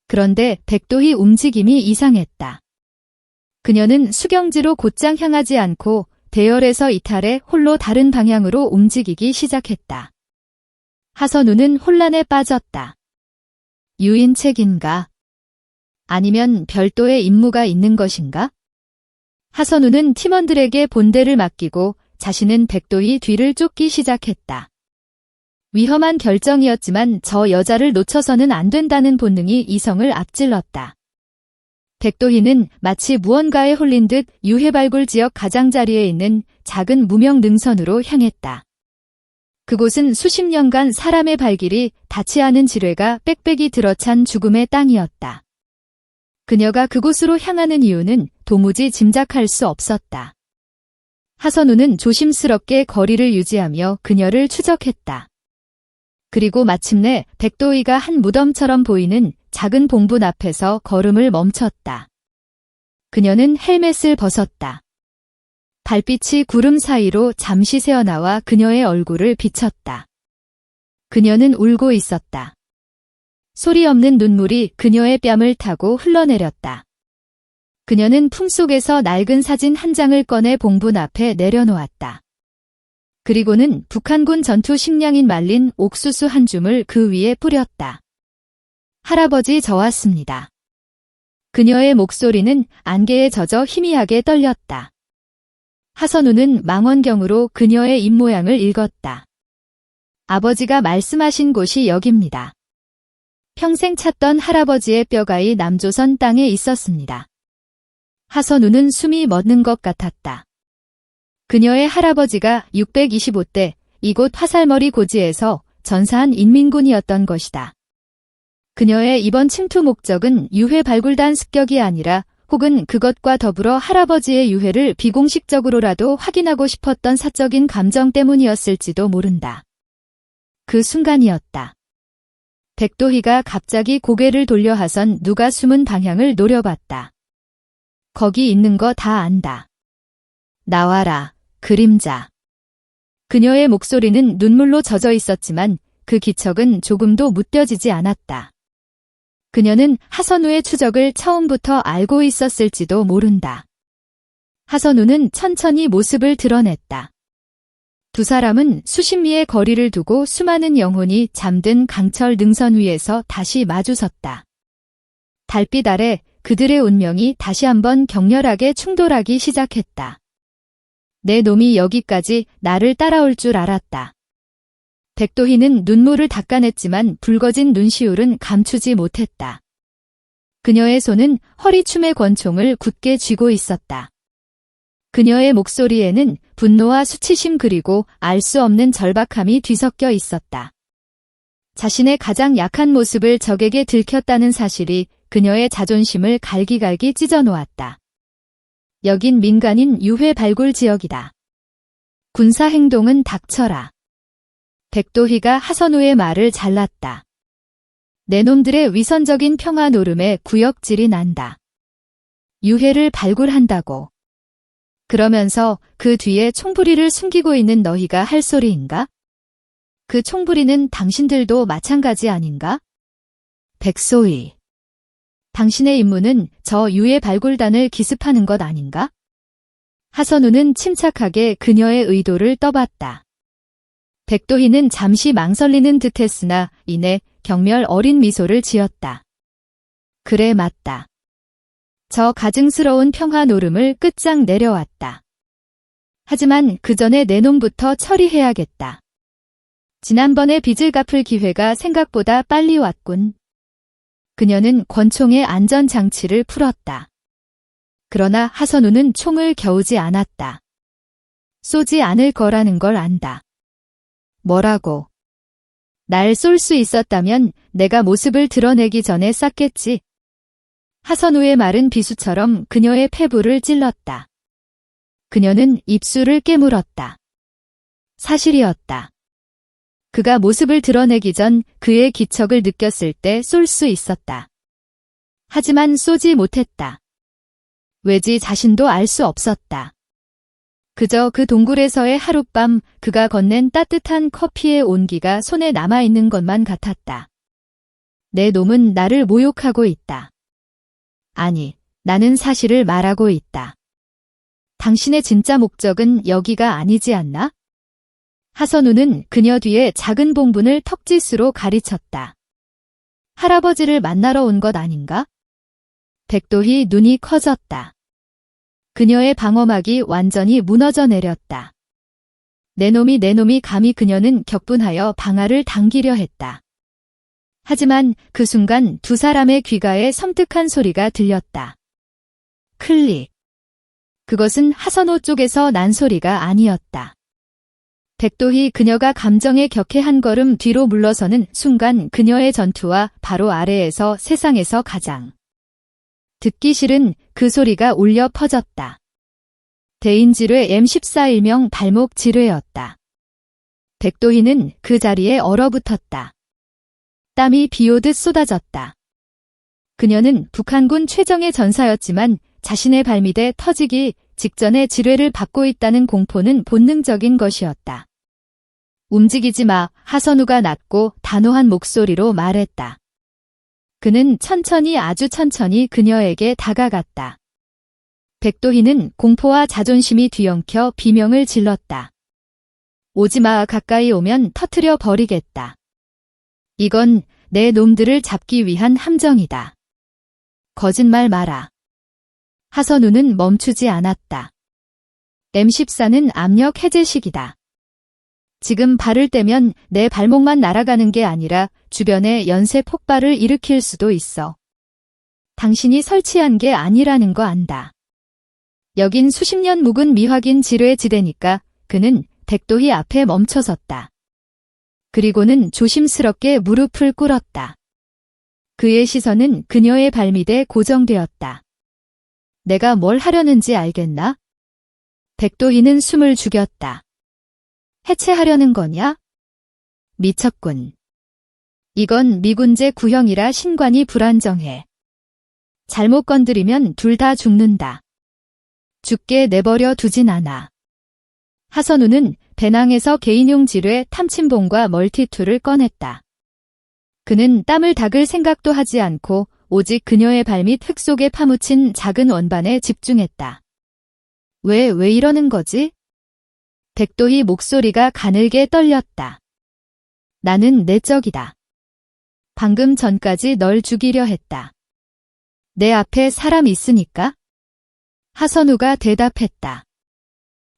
그런데 백도희 움직임이 이상했다. 그녀는 수경지로 곧장 향하지 않고 대열에서 이탈해 홀로 다른 방향으로 움직이기 시작했다. 하선우는 혼란에 빠졌다. 유인책인가? 아니면 별도의 임무가 있는 것인가? 하선우는 팀원들에게 본대를 맡기고 자신은 백도희 뒤를 쫓기 시작했다. 위험한 결정이었지만 저 여자를 놓쳐서는 안 된다는 본능이 이성을 앞질렀다. 백도희는 마치 무언가에 홀린 듯 유해발굴 지역 가장자리에 있는 작은 무명 능선으로 향했다. 그곳은 수십 년간 사람의 발길이 닿지 않은 지뢰가 빽빽이 들어찬 죽음의 땅이었다. 그녀가 그곳으로 향하는 이유는 도무지 짐작할 수 없었다. 하선우는 조심스럽게 거리를 유지하며 그녀를 추적했다. 그리고 마침내 백도희가 한 무덤처럼 보이는 작은 봉분 앞에서 걸음을 멈췄다. 그녀는 헬멧을 벗었다. 달빛이 구름 사이로 잠시 새어나와 그녀의 얼굴을 비쳤다. 그녀는 울고 있었다. 소리 없는 눈물이 그녀의 뺨을 타고 흘러내렸다. 그녀는 품속에서 낡은 사진 한 장을 꺼내 봉분 앞에 내려놓았다. 그리고는 북한군 전투 식량인 말린 옥수수 한 줌을 그 위에 뿌렸다. 할아버지, 저 왔습니다. 그녀의 목소리는 안개에 젖어 희미하게 떨렸다. 하선우는 망원경으로 그녀의 입모양을 읽었다. 아버지가 말씀하신 곳이 여기입니다. 평생 찾던 할아버지의 뼈가이 남조선 땅에 있었습니다. 하선우는 숨이 멎는 것 같았다. 그녀의 할아버지가 625대 이곳 화살머리 고지에서 전사한 인민군이었던 것이다. 그녀의 이번 침투 목적은 유해 발굴단 습격이 아니라 혹은 그것과 더불어 할아버지의 유해를 비공식적으로라도 확인하고 싶었던 사적인 감정 때문이었을지도 모른다. 그 순간이었다. 백도희가 갑자기 고개를 돌려 하선 누가 숨은 방향을 노려봤다. 거기 있는 거 다 안다. 나와라, 그림자. 그녀의 목소리는 눈물로 젖어 있었지만 그 기척은 조금도 무뎌지지 않았다. 그녀는 하선우의 추적을 처음부터 알고 있었을지도 모른다. 하선우는 천천히 모습을 드러냈다. 두 사람은 수십 미의 거리를 두고 수많은 영혼이 잠든 강철 능선 위에서 다시 마주섰다. 달빛 아래 그들의 운명이 다시 한번 격렬하게 충돌하기 시작했다. 내 놈이 여기까지 나를 따라올 줄 알았다. 백도희는 눈물을 닦아냈지만 붉어진 눈시울은 감추지 못했다. 그녀의 손은 허리춤의 권총을 굳게 쥐고 있었다. 그녀의 목소리에는 분노와 수치심 그리고 알 수 없는 절박함이 뒤섞여 있었다. 자신의 가장 약한 모습을 적에게 들켰다는 사실이 그녀의 자존심을 갈기갈기 찢어놓았다. 여긴 민간인 유해 발굴 지역이다. 군사 행동은 닥쳐라. 백도희가 하선우의 말을 잘랐다. 내 놈들의 위선적인 평화 노름에 구역질이 난다. 유해를 발굴한다고. 그러면서 그 뒤에 총부리를 숨기고 있는 너희가 할 소리인가? 그 총부리는 당신들도 마찬가지 아닌가? 백소희. 당신의 임무는 저 유해 발굴단을 기습하는 것 아닌가? 하선우는 침착하게 그녀의 의도를 떠봤다. 백도희는 잠시 망설이는 듯했으나 이내 경멸 어린 미소를 지었다. 그래, 맞다. 저 가증스러운 평화 노름을 끝장 내려왔다. 하지만 그 전에 내 놈부터 처리해야겠다. 지난번에 빚을 갚을 기회가 생각보다 빨리 왔군. 그녀는 권총의 안전장치를 풀었다. 그러나 하선우는 총을 겨우지 않았다. 쏘지 않을 거라는 걸 안다. 뭐라고? 날 쏠 수 있었다면 내가 모습을 드러내기 전에 쐈겠지. 하선우의 말은 비수처럼 그녀의 폐부를 찔렀다. 그녀는 입술을 깨물었다. 사실이었다. 그가 모습을 드러내기 전 그의 기척을 느꼈을 때 쏠 수 있었다. 하지만 쏘지 못했다. 왜지 자신도 알 수 없었다. 그저 그 동굴에서의 하룻밤 그가 건넨 따뜻한 커피의 온기가 손에 남아있는 것만 같았다. 내 놈은 나를 모욕하고 있다. 아니, 나는 사실을 말하고 있다. 당신의 진짜 목적은 여기가 아니지 않나? 하선우는 그녀 뒤에 작은 봉분을 턱짓으로 가리쳤다. 할아버지를 만나러 온 것 아닌가? 백도희 눈이 커졌다. 그녀의 방어막이 완전히 무너져 내렸다. 내 놈이 감히 그녀는 격분하여 방아를 당기려 했다. 하지만 그 순간 두 사람의 귀가에 섬뜩한 소리가 들렸다. 클릭. 그것은 하선호 쪽에서 난 소리가 아니었다. 백도희 그녀가 감정에 격해 한 걸음 뒤로 물러서는 순간 그녀의 전투와 바로 아래에서 세상에서 가장 듣기 싫은 그 소리가 울려 퍼졌다. 대인지뢰 M14 일명 발목 지뢰였다. 백도희는 그 자리에 얼어붙었다. 땀이 비오듯 쏟아졌다. 그녀는 북한군 최정예 전사였지만 자신의 발밑에 터지기 직전에 지뢰를 받고 있다는 공포는 본능적인 것이었다. 움직이지 마, 하선우가 낮고 단호한 목소리로 말했다. 그는 천천히 아주 천천히 그녀에게 다가갔다. 백도희는 공포와 자존심이 뒤엉켜 비명을 질렀다. 오지 마, 가까이 오면 터뜨려 버리겠다. 이건 내 놈들을 잡기 위한 함정이다. 거짓말 마라. 하선우는 멈추지 않았다. M14는 압력 해제식이다. 지금 발을 떼면 내 발목만 날아가는 게 아니라 주변에 연쇄 폭발을 일으킬 수도 있어. 당신이 설치한 게 아니라는 거 안다. 여긴 수십 년 묵은 미확인 지뢰 지대니까 그는 백도희 앞에 멈춰섰다. 그리고는 조심스럽게 무릎을 꿇었다. 그의 시선은 그녀의 발밑에 고정되었다. 내가 뭘 하려는지 알겠나? 백도희는 숨을 죽였다. 해체하려는 거냐? 미쳤군. 이건 미군제 구형이라 신관이 불안정해. 잘못 건드리면 둘 다 죽는다. 죽게 내버려 두진 않아. 하선우는 배낭에서 개인용 지뢰 탐침봉과 멀티툴을 꺼냈다. 그는 땀을 닦을 생각도 하지 않고 오직 그녀의 발밑 흙 속에 파묻힌 작은 원반에 집중했다. 왜 이러는 거지? 백도희 목소리가 가늘게 떨렸다. 나는 내적이다. 방금 전까지 널 죽이려 했다. 내 앞에 사람 있으니까? 하선우가 대답했다.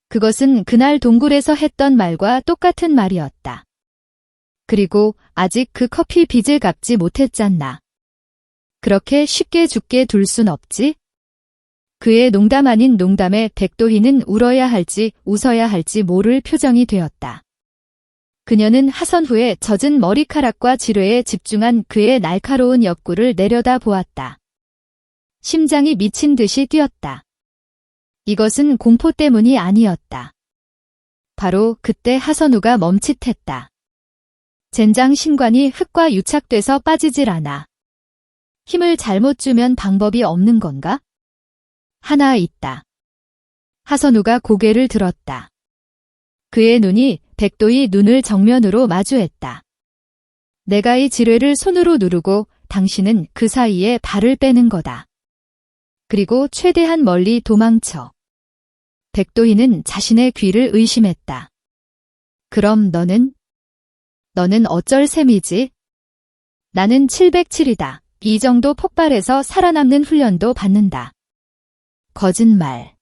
그것은 그날 동굴에서 했던 말과 똑같은 말이었다. 그리고 아직 그 커피 빚을 갚지 못했잖나. 그렇게 쉽게 죽게 둘 순 없지? 그의 농담 아닌 농담에 백도희는 울어야 할지 웃어야 할지 모를 표정이 되었다. 그녀는 하선후의 젖은 머리카락과 지뢰에 집중한 그의 날카로운 옆구를 내려다 보았다. 심장이 미친 듯이 뛰었다. 이것은 공포 때문이 아니었다. 바로 그때 하선우가 멈칫했다. 젠장 신관이 흙과 유착돼서 빠지질 않아. 힘을 잘못 주면 방법이 없는 건가? 하나 있다. 하선우가 고개를 들었다. 그의 눈이 백도희 눈을 정면으로 마주했다. 내가 이 지뢰를 손으로 누르고 당신은 그 사이에 발을 빼는 거다. 그리고 최대한 멀리 도망쳐. 백도희는 자신의 귀를 의심했다. 그럼 너는 어쩔 셈이지? 나는 707이다. 이 정도 폭발에서 살아남는 훈련도 받는다. 거짓말.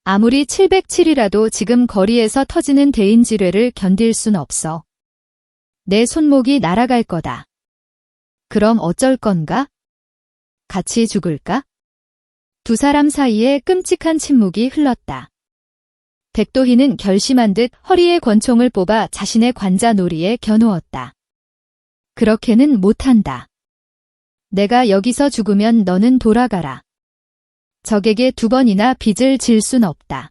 아무리 707이라도 지금 거리에서 터지는 대인지뢰를 견딜 순 없어. 내 손목이 날아갈 거다. 그럼 어쩔 건가? 같이 죽을까? 두 사람 사이에 끔찍한 침묵이 흘렀다. 백도희는 결심한 듯 허리에 권총을 뽑아 자신의 관자놀이에 겨누었다. 그렇게는 못한다. 내가 여기서 죽으면 너는 돌아가라. 적에게 2번이나 빚을 질 순 없다.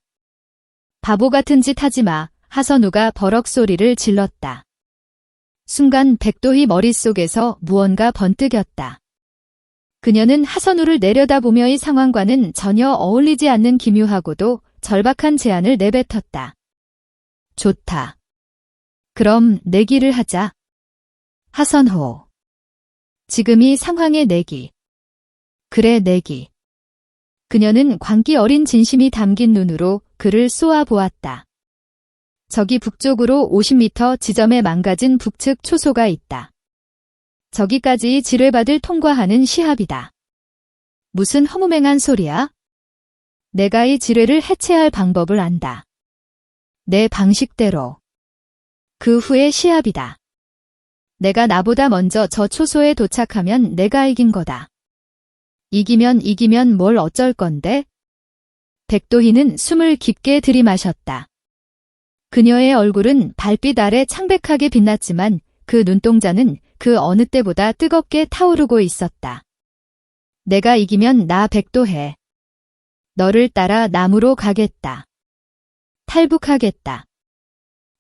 바보 같은 짓 하지 마. 하선우가 버럭 소리를 질렀다. 순간 백도희 머릿속에서 무언가 번뜩였다. 그녀는 하선우를 내려다보며 이 상황과는 전혀 어울리지 않는 기묘하고도 절박한 제안을 내뱉었다. 좋다. 그럼 내기를 하자. 하선호. 지금 이 상황의 내기. 그래, 내기. 그녀는 광기 어린 진심이 담긴 눈으로 그를 쏘아 보았다. 저기 북쪽으로 50m 지점에 망가진 북측 초소가 있다. 저기까지 지뢰밭을 통과하는 시합이다. 무슨 허무맹한 소리야? 내가 이 지뢰를 해체할 방법을 안다. 내 방식대로. 그 후에 시합이다. 내가 나보다 먼저 저 초소에 도착하면 내가 이긴 거다. 이기면 뭘 어쩔 건데? 백도희는 숨을 깊게 들이마셨다. 그녀의 얼굴은 발빛 아래 창백하게 빛났지만 그 눈동자는 그 어느 때보다 뜨겁게 타오르고 있었다. 내가 이기면 나 백도해. 너를 따라 남으로 가겠다. 탈북하겠다.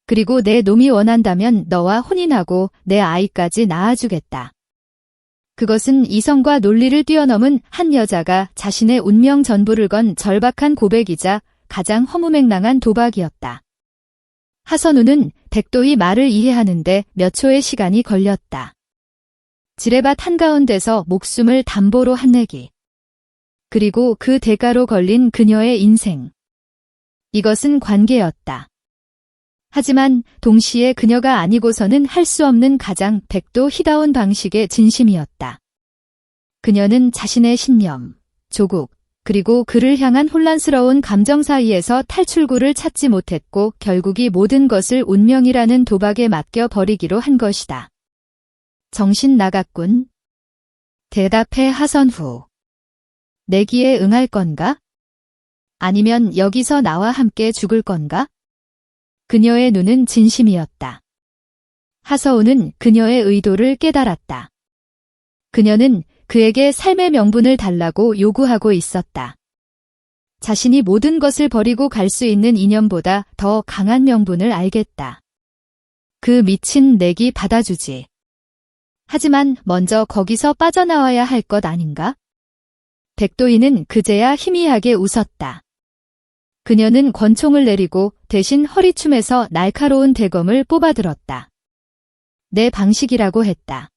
그리고 내 놈이 원한다면 너와 혼인하고 내 아이까지 낳아주겠다. 그것은 이성과 논리를 뛰어넘은 한 여자가 자신의 운명 전부를 건 절박한 고백이자 가장 허무맹랑한 도박이었다. 하선우는 백도희 말을 이해하는데 몇 초의 시간이 걸렸다. 지뢰밭 한가운데서 목숨을 담보로 한내기. 그리고 그 대가로 걸린 그녀의 인생. 이것은 관계였다. 하지만 동시에 그녀가 아니고서는 할 수 없는 가장 백도희다운 방식의 진심이었다. 그녀는 자신의 신념, 조국, 그리고 그를 향한 혼란스러운 감정 사이에서 탈출구를 찾지 못했고 결국 이 모든 것을 운명이라는 도박에 맡겨 버리기로 한 것이다. 정신 나갔군. 대답해 하선후. 내기에 응할 건가? 아니면 여기서 나와 함께 죽을 건가? 그녀의 눈은 진심이었다. 하서우는 그녀의 의도를 깨달았다. 그녀는 그에게 삶의 명분을 달라고 요구하고 있었다. 자신이 모든 것을 버리고 갈 수 있는 이념보다 더 강한 명분을 알겠다. 그 미친 내기 받아주지. 하지만 먼저 거기서 빠져나와야 할 것 아닌가? 백도희는 그제야 희미하게 웃었다. 그녀는 권총을 내리고 대신 허리춤에서 날카로운 대검을 뽑아들었다. 내 방식이라고 했다.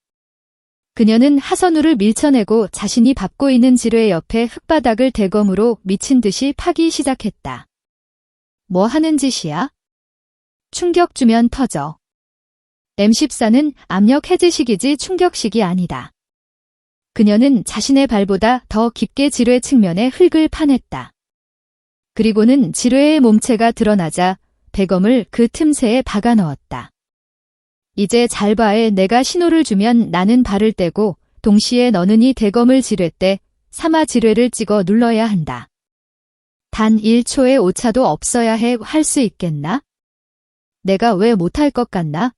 그녀는 하선우를 밀쳐내고 자신이 밟고 있는 지뢰 옆에 흙바닥을 대검으로 미친 듯이 파기 시작했다. 뭐 하는 짓이야? 충격 주면 터져. M14는 압력 해제식이지 충격식이 아니다. 그녀는 자신의 발보다 더 깊게 지뢰 측면에 흙을 파냈다. 그리고는 지뢰의 몸체가 드러나자 대검을 그 틈새에 박아 넣었다. 이제 잘 봐에 내가 신호를 주면 나는 발을 떼고 동시에 너는 이 대검을 지뢰 때 사마 지뢰를 찍어 눌러야 한다. 단 1초의 오차도 없어야 해. 할 수 있겠나? 내가 왜 못할 것 같나?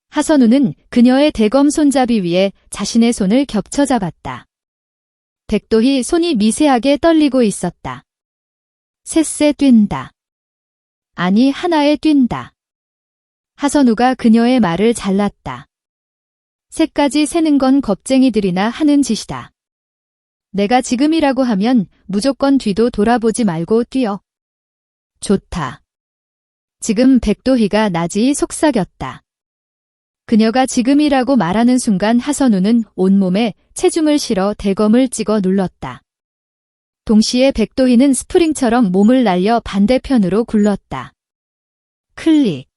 하선우는 그녀의 대검 손잡이 위에 자신의 손을 겹쳐 잡았다. 백도희 손이 미세하게 떨리고 있었다. 셋세 뛴다. 아니 하나에 뛴다. 하선우가 그녀의 말을 잘랐다. 셋까지 세는 건 겁쟁이들이나 하는 짓이다. 내가 지금이라고 하면 무조건 뒤도 돌아보지 말고 뛰어. 좋다. 지금 백도희가 나지이 속삭였다. 그녀가 지금이라고 말하는 순간 하선우는 온몸에 체중을 실어 대검을 찍어 눌렀다. 동시에 백도희는 스프링처럼 몸을 날려 반대편으로 굴렀다. 클릭.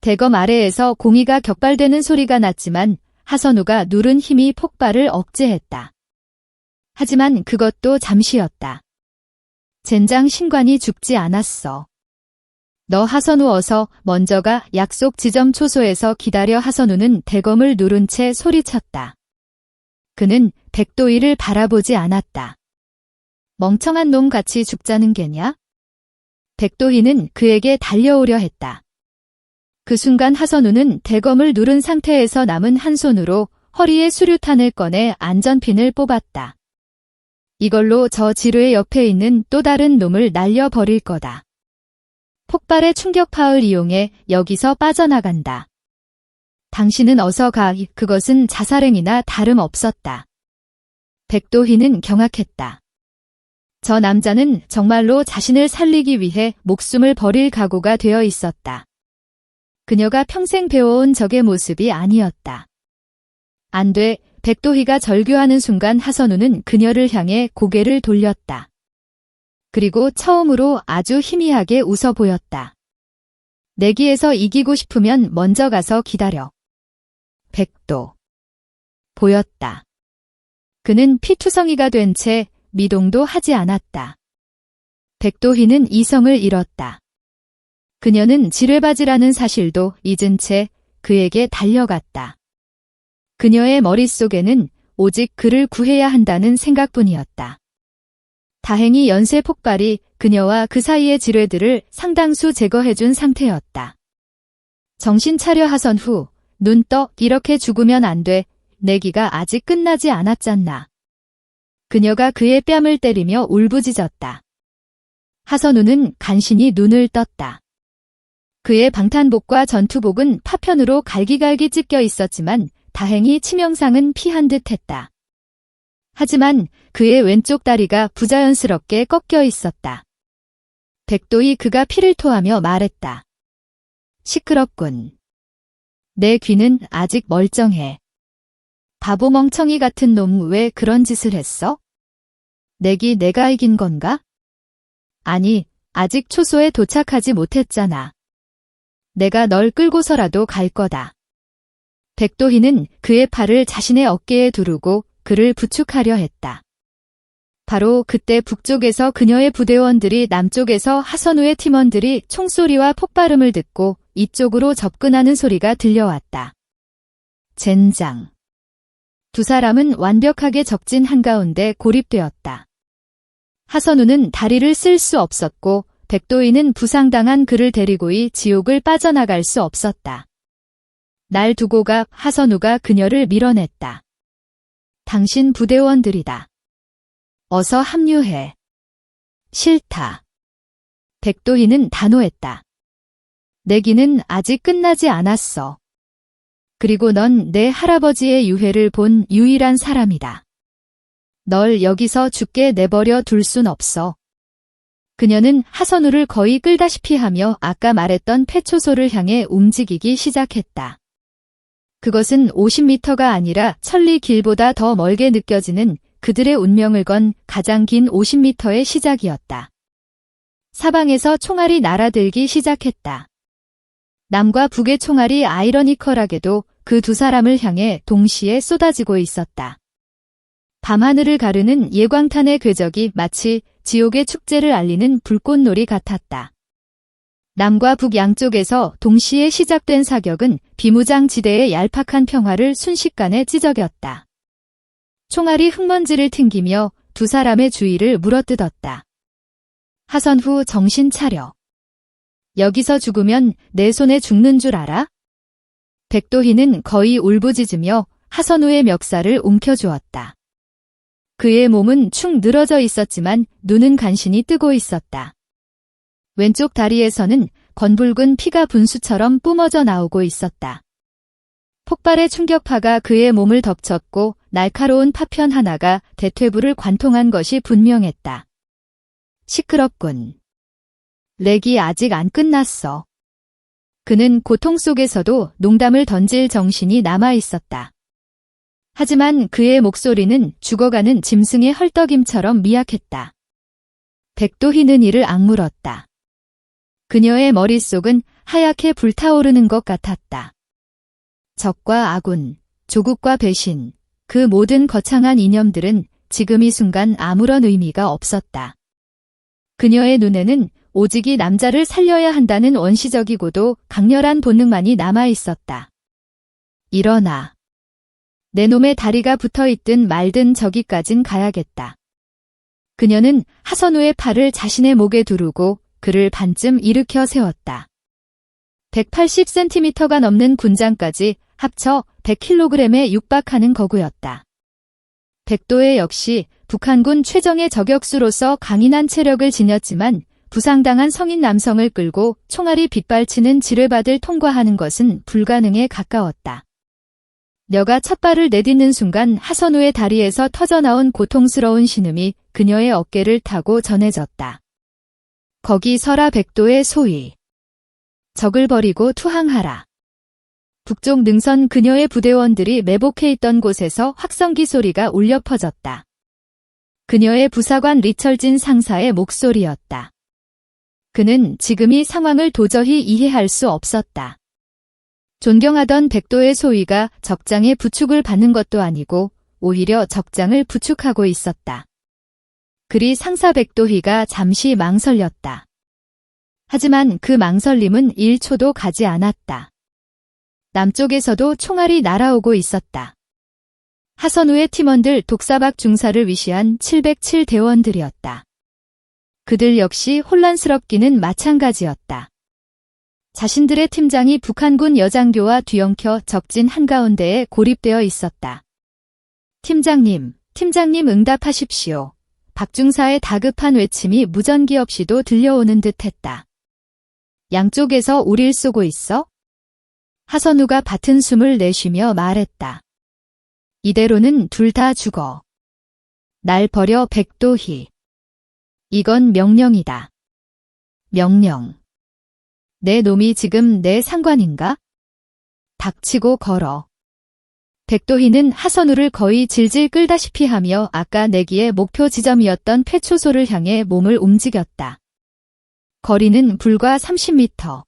대검 아래에서 공이가 격발되는 소리가 났지만 하선우가 누른 힘이 폭발을 억제했다. 하지만 그것도 잠시였다. 젠장 신관이 죽지 않았어. 너 하선우 어서 먼저가 약속 지점 초소에서 기다려. 하선우는 대검을 누른 채 소리쳤다. 그는 백도희를 바라보지 않았다. 멍청한 놈 같이 죽자는 게냐? 백도희는 그에게 달려오려 했다. 그 순간 하선우는 대검을 누른 상태에서 남은 한 손으로 허리에 수류탄을 꺼내 안전핀을 뽑았다. 이걸로 저 지뢰 옆에 있는 또 다른 놈을 날려버릴 거다. 폭발의 충격파를 이용해 여기서 빠져나간다. 당신은 어서 가. 그것은 자살행위나 다름없었다. 백도희는 경악했다. 저 남자는 정말로 자신을 살리기 위해 목숨을 버릴 각오가 되어 있었다. 그녀가 평생 배워온 적의 모습이 아니었다. 안 돼. 백도희가 절규하는 순간 하선우는 그녀를 향해 고개를 돌렸다. 그리고 처음으로 아주 희미하게 웃어 보였다. 내기에서 이기고 싶으면 먼저 가서 기다려. 백도. 보였다. 그는 피투성이가 된 채 미동도 하지 않았다. 백도희는 이성을 잃었다. 그녀는 지뢰바지라는 사실도 잊은 채 그에게 달려갔다. 그녀의 머릿속에는 오직 그를 구해야 한다는 생각뿐이었다. 다행히 연쇄 폭발이 그녀와 그 사이의 지뢰들을 상당수 제거해준 상태였다. 정신 차려 하선후, 눈 떠, 이렇게 죽으면 안 돼. 내기가 아직 끝나지 않았잖아. 그녀가 그의 뺨을 때리며 울부짖었다. 하선우는 간신히 눈을 떴다. 그의 방탄복과 전투복은 파편으로 갈기갈기 찢겨 있었지만 다행히 치명상은 피한 듯 했다. 하지만 그의 왼쪽 다리가 부자연스럽게 꺾여 있었다. 백도희 그가 피를 토하며 말했다. 시끄럽군. 내 귀는 아직 멀쩡해. 바보 멍청이 같은 놈 왜 그런 짓을 했어? 내기 내가 이긴 건가? 아니, 아직 초소에 도착하지 못했잖아. 내가 널 끌고서라도 갈 거다. 백도희는 그의 팔을 자신의 어깨에 두르고 그를 부축하려 했다. 바로 그때 북쪽에서 그녀의 부대원들이 남쪽에서 하선우의 팀원들이 총소리와 폭발음을 듣고 이쪽으로 접근하는 소리가 들려왔다. 젠장. 두 사람은 완벽하게 적진 한가운데 고립되었다. 하선우는 다리를 쓸 수 없었고 백도희는 부상당한 그를 데리고이 지옥을 빠져나갈 수 없었다. 날 두고 가 하선우가 그녀를 밀어냈다. 당신 부대원들이다. 어서 합류해. 싫다. 백도희는 단호했다. 내기는 아직 끝나지 않았어. 그리고 넌 내 할아버지의 유해를 본 유일한 사람이다. 널 여기서 죽게 내버려 둘 순 없어. 그녀는 하선우를 거의 끌다시피 하며 아까 말했던 폐초소를 향해 움직이기 시작했다. 그것은 50m가 아니라 천리 길보다 더 멀게 느껴지는 그들의 운명을 건 가장 긴 50m의 시작이었다. 사방에서 총알이 날아들기 시작했다. 남과 북의 총알이 아이러니컬하게도 그 두 사람을 향해 동시에 쏟아지고 있었다. 밤하늘을 가르는 예광탄의 궤적이 마치 지옥의 축제를 알리는 불꽃놀이 같았다. 남과 북 양쪽에서 동시에 시작된 사격은 비무장지대의 얄팍한 평화를 순식간에 찢어겼다. 총알이 흙먼지를 튕기며 두 사람의 주위를 물어뜯었다. 하선후 정신 차려. 여기서 죽으면 내 손에 죽는 줄 알아? 백도희는 거의 울부짖으며 하선우의 멱살을 움켜주었다. 그의 몸은 축 늘어져 있었지만 눈은 간신히 뜨고 있었다. 왼쪽 다리에서는 건붉은 피가 분수처럼 뿜어져 나오고 있었다. 폭발의 충격파가 그의 몸을 덮쳤고 날카로운 파편 하나가 대퇴부를 관통한 것이 분명했다. 시끄럽군. 렉이 아직 안 끝났어. 그는 고통 속에서도 농담을 던질 정신이 남아 있었다. 하지만 그의 목소리는 죽어가는 짐승의 헐떡임처럼 미약했다. 백도희는 이를 악물었다. 그녀의 머릿속은 하얗게 불타오르는 것 같았다. 적과 아군, 조국과 배신, 그 모든 거창한 이념들은 지금 이 순간 아무런 의미가 없었다. 그녀의 눈에는 오직 이 남자를 살려야 한다는 원시적이고도 강렬한 본능만이 남아 있었다. 일어나. 내 놈의 다리가 붙어있든 말든 저기까진 가야겠다. 그녀는 하선우의 팔을 자신의 목에 두르고 그를 반쯤 일으켜 세웠다. 180cm가 넘는 군장까지 합쳐 100kg에 육박하는 거구였다. 백도의 역시 북한군 최정의 저격수로서 강인한 체력을 지녔지만 부상당한 성인 남성을 끌고 총알이 빗발치는 지뢰밭을 통과하는 것은 불가능에 가까웠다. 녀가 첫 발을 내딛는 순간 하선우의 다리에서 터져나온 고통스러운 신음이 그녀의 어깨를 타고 전해졌다. 거기 서라 백도의 소위. 적을 버리고 투항하라. 북쪽 능선 그녀의 부대원들이 매복해 있던 곳에서 확성기 소리가 울려 퍼졌다. 그녀의 부사관 리철진 상사의 목소리였다. 그는 지금 이 상황을 도저히 이해할 수 없었다. 존경하던 백도의 소위가 적장의 부축을 받는 것도 아니고 오히려 적장을 부축하고 있었다. 그리 상사 백도희가 잠시 망설였다. 하지만 그 망설림은 1초도 가지 않았다. 남쪽에서도 총알이 날아오고 있었다. 하선우의 팀원들 독사박 중사를 위시한 707 대원들이었다. 그들 역시 혼란스럽기는 마찬가지였다. 자신들의 팀장이 북한군 여장교와 뒤엉켜 적진 한가운데에 고립되어 있었다. 팀장님 응답하십시오. 박중사의 다급한 외침이 무전기 없이도 들려오는 듯했다. 양쪽에서 우릴 쏘고 있어? 하선우가 밭은 숨을 내쉬며 말했다. 이대로는 둘 다 죽어. 날 버려 백도희. 이건 명령이다. 명령. 내 놈이 지금 내 상관인가? 닥치고 걸어. 백도희는 하선우를 거의 질질 끌다시피 하며 아까 내기의 목표 지점이었던 폐초소를 향해 몸을 움직였다. 거리는 불과 30m.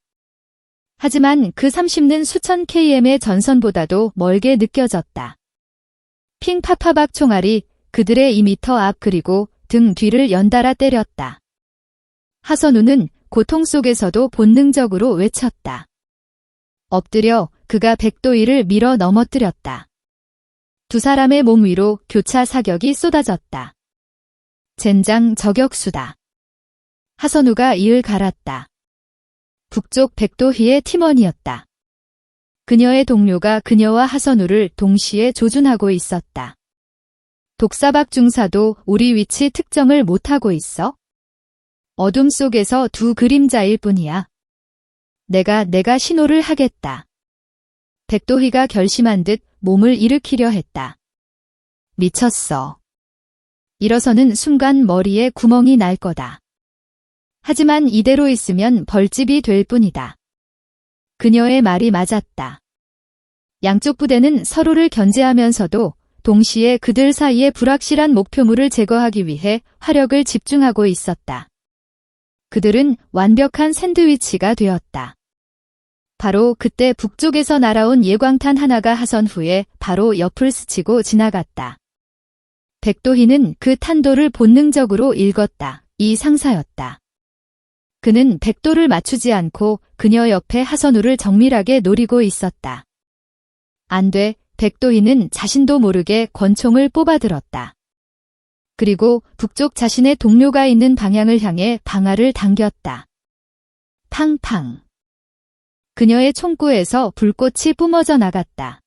하지만 그 30는 수천 km의 전선보다도 멀게 느껴졌다. 핑파파박 총알이 그들의 2m 앞 그리고 등 뒤를 연달아 때렸다. 하선우는 고통 속에서도 본능적으로 외쳤다. 엎드려 그가 백도희를 밀어 넘어뜨렸다. 두 사람의 몸 위로 교차 사격이 쏟아졌다. 젠장 저격수다. 하선우가 이을 갈았다. 북쪽 백도희의 팀원이었다. 그녀의 동료가 그녀와 하선우를 동시에 조준하고 있었다. 독사박 중사도 우리 위치 특정을 못하고 있어? 어둠 속에서 두 그림자일 뿐이야. 내가 신호를 하겠다. 백도희가 결심한 듯 몸을 일으키려 했다. 미쳤어. 일어서는 순간 머리에 구멍이 날 거다. 하지만 이대로 있으면 벌집이 될 뿐이다. 그녀의 말이 맞았다. 양쪽 부대는 서로를 견제하면서도 동시에 그들 사이의 불확실한 목표물을 제거하기 위해 화력을 집중하고 있었다. 그들은 완벽한 샌드위치가 되었다. 바로 그때 북쪽에서 날아온 예광탄 하나가 하선 후에 바로 옆을 스치고 지나갔다. 백도희는 그 탄도를 본능적으로 읽었다. 이 상사였다. 그는 백도를 맞추지 않고 그녀 옆에 하선우를 정밀하게 노리고 있었다. 안 돼, 백도희는 자신도 모르게 권총을 뽑아들었다. 그리고 북쪽 자신의 동료가 있는 방향을 향해 방아를 당겼다. 팡팡. 그녀의 총구에서 불꽃이 뿜어져 나갔다.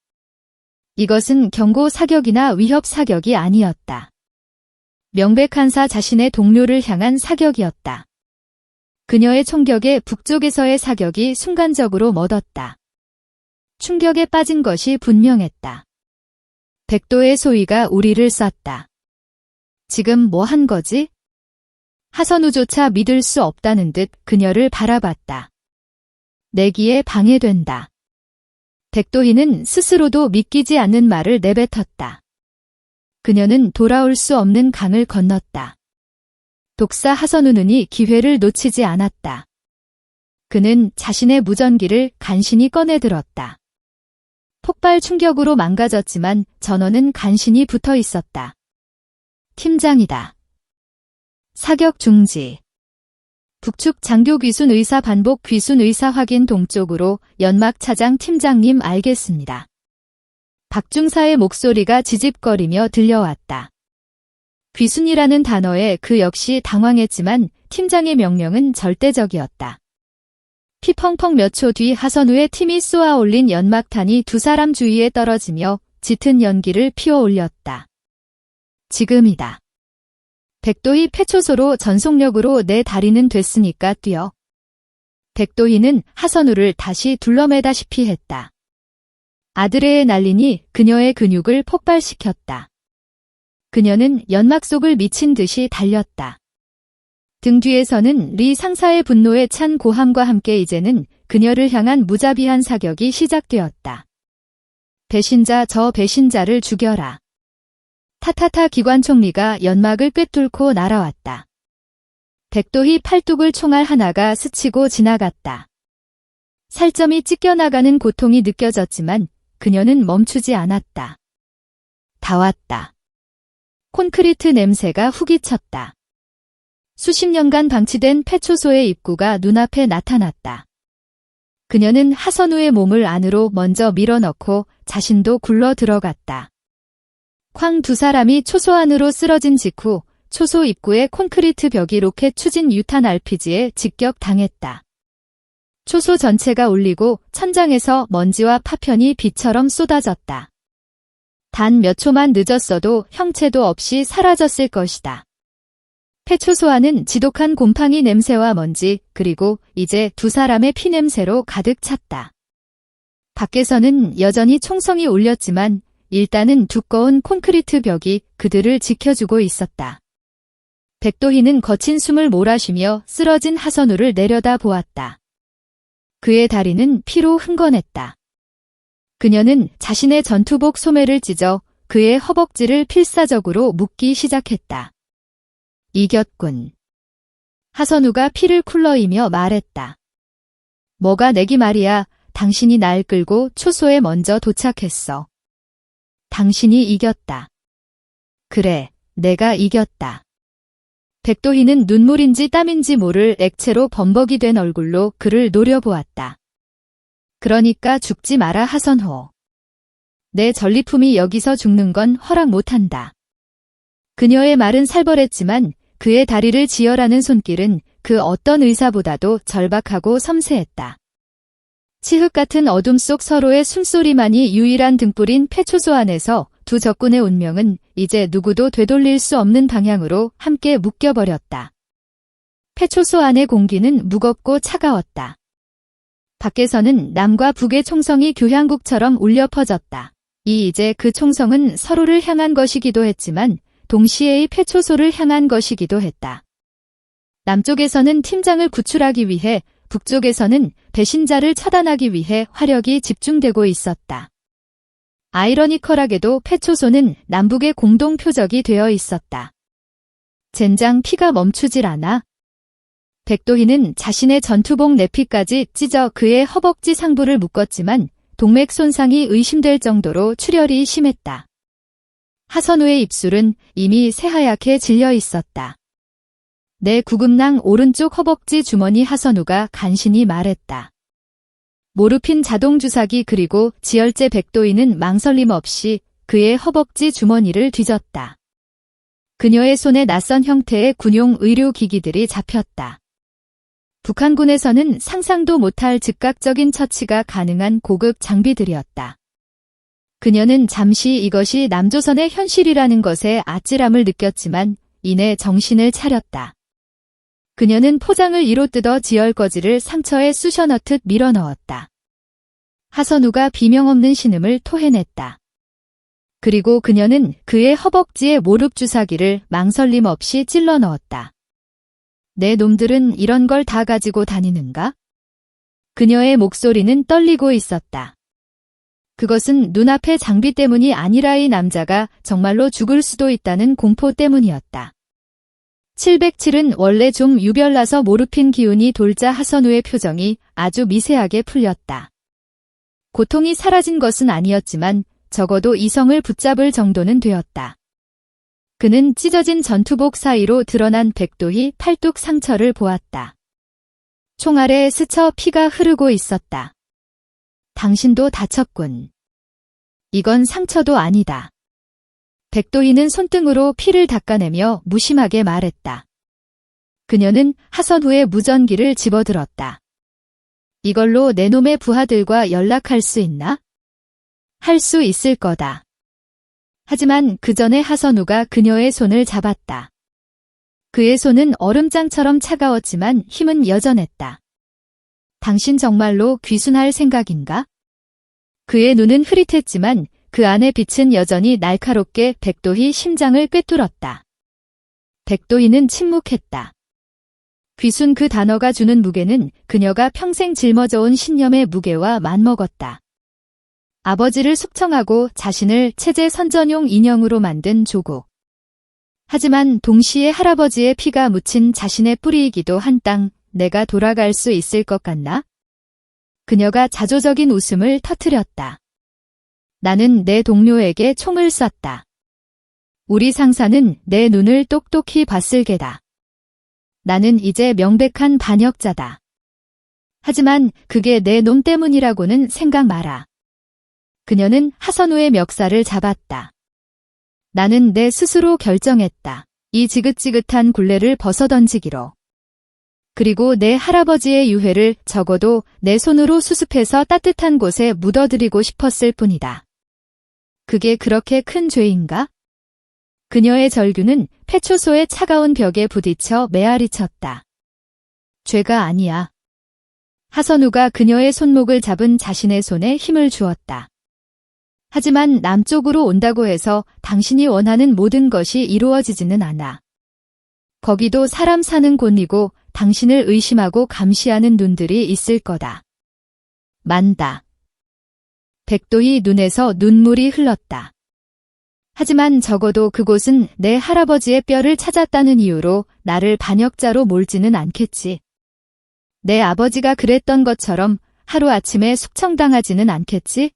이것은 경고 사격이나 위협 사격이 아니었다. 명백한사 자신의 동료를 향한 사격이었다. 그녀의 총격에 북쪽에서의 사격이 순간적으로 멎었다. 충격에 빠진 것이 분명했다. 백도의 소위가 우리를 쐈다. 지금 뭐 한 거지? 하선우조차 믿을 수 없다는 듯 그녀를 바라봤다. 내기에 방해된다. 백도희는 스스로도 믿기지 않는 말을 내뱉었다. 그녀는 돌아올 수 없는 강을 건넜다. 독사 하선우는 기회를 놓치지 않았다. 그는 자신의 무전기를 간신히 꺼내들었다. 폭발 충격으로 망가졌지만 전원은 간신히 붙어 있었다. 팀장이다. 사격 중지. 북측 장교 귀순 의사 반복 귀순 의사 확인 동쪽으로 연막 차장 팀장님 알겠습니다. 박중사의 목소리가 지집거리며 들려왔다. 귀순이라는 단어에 그 역시 당황했지만 팀장의 명령은 절대적이었다. 피펑펑 몇 초 뒤 하선우의 팀이 쏘아 올린 연막탄이 두 사람 주위에 떨어지며 짙은 연기를 피워 올렸다. 지금이다. 백도희 폐초소로 전속력으로 내 다리는 됐으니까 뛰어. 백도희는 하선우를 다시 둘러매다시피 했다. 아드레의 날린이 그녀의 근육을 폭발시켰다. 그녀는 연막 속을 미친 듯이 달렸다. 등 뒤에서는 리 상사의 분노에 찬 고함과 함께 이제는 그녀를 향한 무자비한 사격이 시작되었다. 배신자, 저 배신자를 죽여라. 타타타 기관총리가 연막을 꿰뚫고 날아왔다. 백도희 팔뚝을 총알 하나가 스치고 지나갔다. 살점이 찢겨나가는 고통이 느껴졌지만 그녀는 멈추지 않았다. 다 왔다. 콘크리트 냄새가 후기쳤다. 수십 년간 방치된 폐초소의 입구가 눈앞에 나타났다. 그녀는 하선우의 몸을 안으로 먼저 밀어넣고 자신도 굴러 들어갔다. 쾅, 두 사람이 초소 안으로 쓰러진 직후 초소 입구의 콘크리트 벽이 로켓 추진 유탄 RPG에 직격당했다. 초소 전체가 울리고 천장에서 먼지와 파편이 비처럼 쏟아졌다. 단 몇 초만 늦었어도 형체도 없이 사라졌을 것이다. 폐초소 안은 지독한 곰팡이 냄새와 먼지, 그리고 이제 두 사람의 피냄새로 가득 찼다. 밖에서는 여전히 총성이 울렸지만 일단은 두꺼운 콘크리트 벽이 그들을 지켜주고 있었다. 백도희는 거친 숨을 몰아쉬며 쓰러진 하선우를 내려다 보았다. 그의 다리는 피로 흥건했다. 그녀는 자신의 전투복 소매를 찢어 그의 허벅지를 필사적으로 묶기 시작했다. 이겼군. 하선우가 피를 쿨러이며 말했다. 뭐가 내기 말이야. 당신이 날 끌고 초소에 먼저 도착했어. 당신이 이겼다. 그래, 내가 이겼다. 백도희는 눈물인지 땀인지 모를 액체로 범벅이 된 얼굴로 그를 노려보았다. 그러니까 죽지 마라, 하선호. 내 전리품이 여기서 죽는 건 허락 못한다. 그녀의 말은 살벌했지만 그의 다리를 지혈하는 손길은 그 어떤 의사보다도 절박하고 섬세했다. 칠흑 같은 어둠 속 서로의 숨소리만이 유일한 등불인 폐초소 안에서 두 적군의 운명은 이제 누구도 되돌릴 수 없는 방향으로 함께 묶여버렸다. 폐초소 안의 공기는 무겁고 차가웠다. 밖에서는 남과 북의 총성이 교향곡처럼 울려 퍼졌다. 이제 그 총성은 서로를 향한 것이기도 했지만 동시에 이 폐초소를 향한 것이기도 했다. 남쪽에서는 팀장을 구출하기 위해, 북쪽에서는 배신자를 처단하기 위해 화력이 집중되고 있었다. 아이러니컬하게도 폐초소는 남북의 공동 표적이 되어 있었다. 젠장, 피가 멈추질 않아. 백도희는 자신의 전투복 내피까지 찢어 그의 허벅지 상부를 묶었지만 동맥 손상이 의심될 정도로 출혈이 심했다. 하선우의 입술은 이미 새하얗게 질려 있었다. 내 구급낭 오른쪽 허벅지 주머니, 하선우가 간신히 말했다. 모르핀 자동주사기 그리고 지혈제. 백도희는 망설임 없이 그의 허벅지 주머니를 뒤졌다. 그녀의 손에 낯선 형태의 군용 의료기기들이 잡혔다. 북한군에서는 상상도 못할 즉각적인 처치가 가능한 고급 장비들이었다. 그녀는 잠시 이것이 남조선의 현실이라는 것에 아찔함을 느꼈지만 이내 정신을 차렸다. 그녀는 포장을 이로 뜯어 지혈거지를 상처에 쑤셔 넣듯 밀어 넣었다. 하선우가 비명없는 신음을 토해냈다. 그리고 그녀는 그의 허벅지에 모릅 주사기를 망설임 없이 찔러 넣었다. 내 놈들은 이런 걸 다 가지고 다니는가? 그녀의 목소리는 떨리고 있었다. 그것은 눈앞의 장비 때문이 아니라 이 남자가 정말로 죽을 수도 있다는 공포 때문이었다. 707은 원래 좀 유별나서 모르핀 기운이 돌자 하선우의 표정이 아주 미세하게 풀렸다. 고통이 사라진 것은 아니었지만 적어도 이성을 붙잡을 정도는 되었다. 그는 찢어진 전투복 사이로 드러난 백도희 팔뚝 상처를 보았다. 총알에 스쳐 피가 흐르고 있었다. 당신도 다쳤군. 이건 상처도 아니다. 백도희는 손등으로 피를 닦아내며 무심하게 말했다. 그녀는 하선우의 무전기를 집어들었다. 이걸로 내 놈의 부하들과 연락할 수 있나? 할 수 있을 거다. 하지만 그 전에 하선우가 그녀의 손을 잡았다. 그의 손은 얼음장처럼 차가웠지만 힘은 여전했다. 당신 정말로 귀순할 생각인가? 그의 눈은 흐릿했지만 그 안의 빛은 여전히 날카롭게 백도희 심장을 꿰뚫었다. 백도희는 침묵했다. 귀순 그 단어가 주는 무게는 그녀가 평생 짊어져온 신념의 무게와 맞먹었다. 아버지를 숙청하고 자신을 체제 선전용 인형으로 만든 조국. 하지만 동시에 할아버지의 피가 묻힌 자신의 뿌리이기도 한 땅, 내가 돌아갈 수 있을 것 같나? 그녀가 자조적인 웃음을 터뜨렸다. 나는 내 동료에게 총을 쐈다. 우리 상사는 내 눈을 똑똑히 봤을 게다. 나는 이제 명백한 반역자다. 하지만 그게 내 놈 때문이라고는 생각 마라. 그녀는 하선우의 멱살을 잡았다. 나는 내 스스로 결정했다. 이 지긋지긋한 굴레를 벗어던지기로. 그리고 내 할아버지의 유해를 적어도 내 손으로 수습해서 따뜻한 곳에 묻어드리고 싶었을 뿐이다. 그게 그렇게 큰 죄인가? 그녀의 절규는 폐초소의 차가운 벽에 부딪혀 메아리 쳤다. 죄가 아니야. 하선우가 그녀의 손목을 잡은 자신의 손에 힘을 주었다. 하지만 남쪽으로 온다고 해서 당신이 원하는 모든 것이 이루어지지는 않아. 거기도 사람 사는 곳이고 당신을 의심하고 감시하는 눈들이 있을 거다. 만다. 백도희 눈에서 눈물이 흘렀다. 하지만 적어도 그곳은 내 할아버지의 뼈를 찾았다는 이유로 나를 반역자로 몰지는 않겠지. 내 아버지가 그랬던 것처럼 하루아침에 숙청당하지는 않겠지?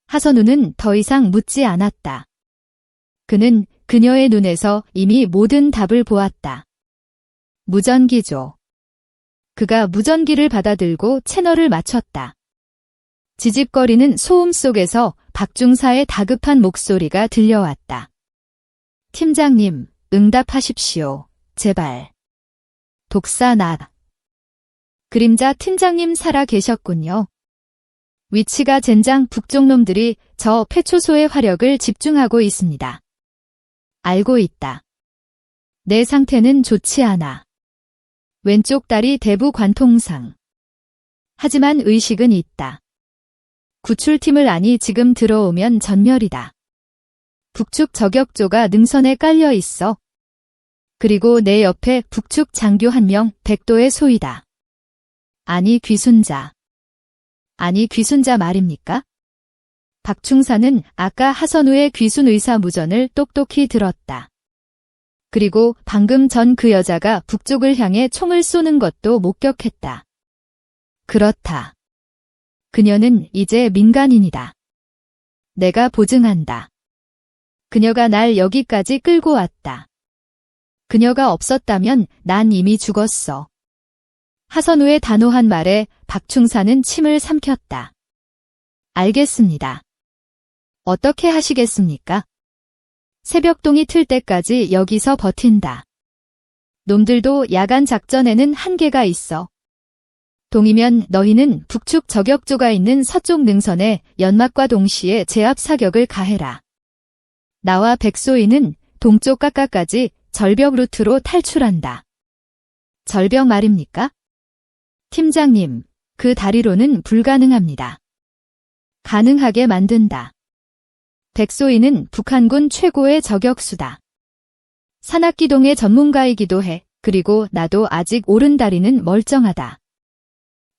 하선우는 더 이상 묻지 않았다. 그는 그녀의 눈에서 이미 모든 답을 보았다. 무전기죠. 그가 무전기를 받아들고 채널을 맞췄다. 지직거리는 소음 속에서 박중사의 다급한 목소리가 들려왔다. 팀장님, 응답하십시오. 제발. 독사 나. 그림자 팀장님 살아 계셨군요. 위치가 젠장 북쪽 놈들이 저 폐초소의 화력을 집중하고 있습니다. 알고 있다. 내 상태는 좋지 않아. 왼쪽 다리 대부 관통상. 하지만 의식은 있다. 구출팀을 아니 지금 들어오면 전멸이다. 북측 저격조가 능선에 깔려 있어. 그리고 내 옆에 북측 장교 한 명, 백도의 소이다. 아니 귀순자. 아니 귀순자 말입니까? 박충사는 아까 하선우의 귀순 의사 무전을 똑똑히 들었다. 그리고 방금 전 그 여자가 북쪽을 향해 총을 쏘는 것도 목격했다. 그렇다. 그녀는 이제 민간인이다. 내가 보증한다. 그녀가 날 여기까지 끌고 왔다. 그녀가 없었다면 난 이미 죽었어. 하선우의 단호한 말에 박충사는 침을 삼켰다. 알겠습니다. 어떻게 하시겠습니까? 새벽동이 틀 때까지 여기서 버틴다. 놈들도 야간 작전에는 한계가 있어. 동이면 너희는 북측 저격조가 있는 서쪽 능선에 연막과 동시에 제압 사격을 가해라. 나와 백소희는 동쪽 깎까지 절벽 루트로 탈출한다. 절벽 말입니까? 팀장님, 그 다리로는 불가능합니다. 가능하게 만든다. 백소희는 북한군 최고의 저격수다. 산악기동의 전문가이기도 해. 그리고 나도 아직 오른다리는 멀쩡하다.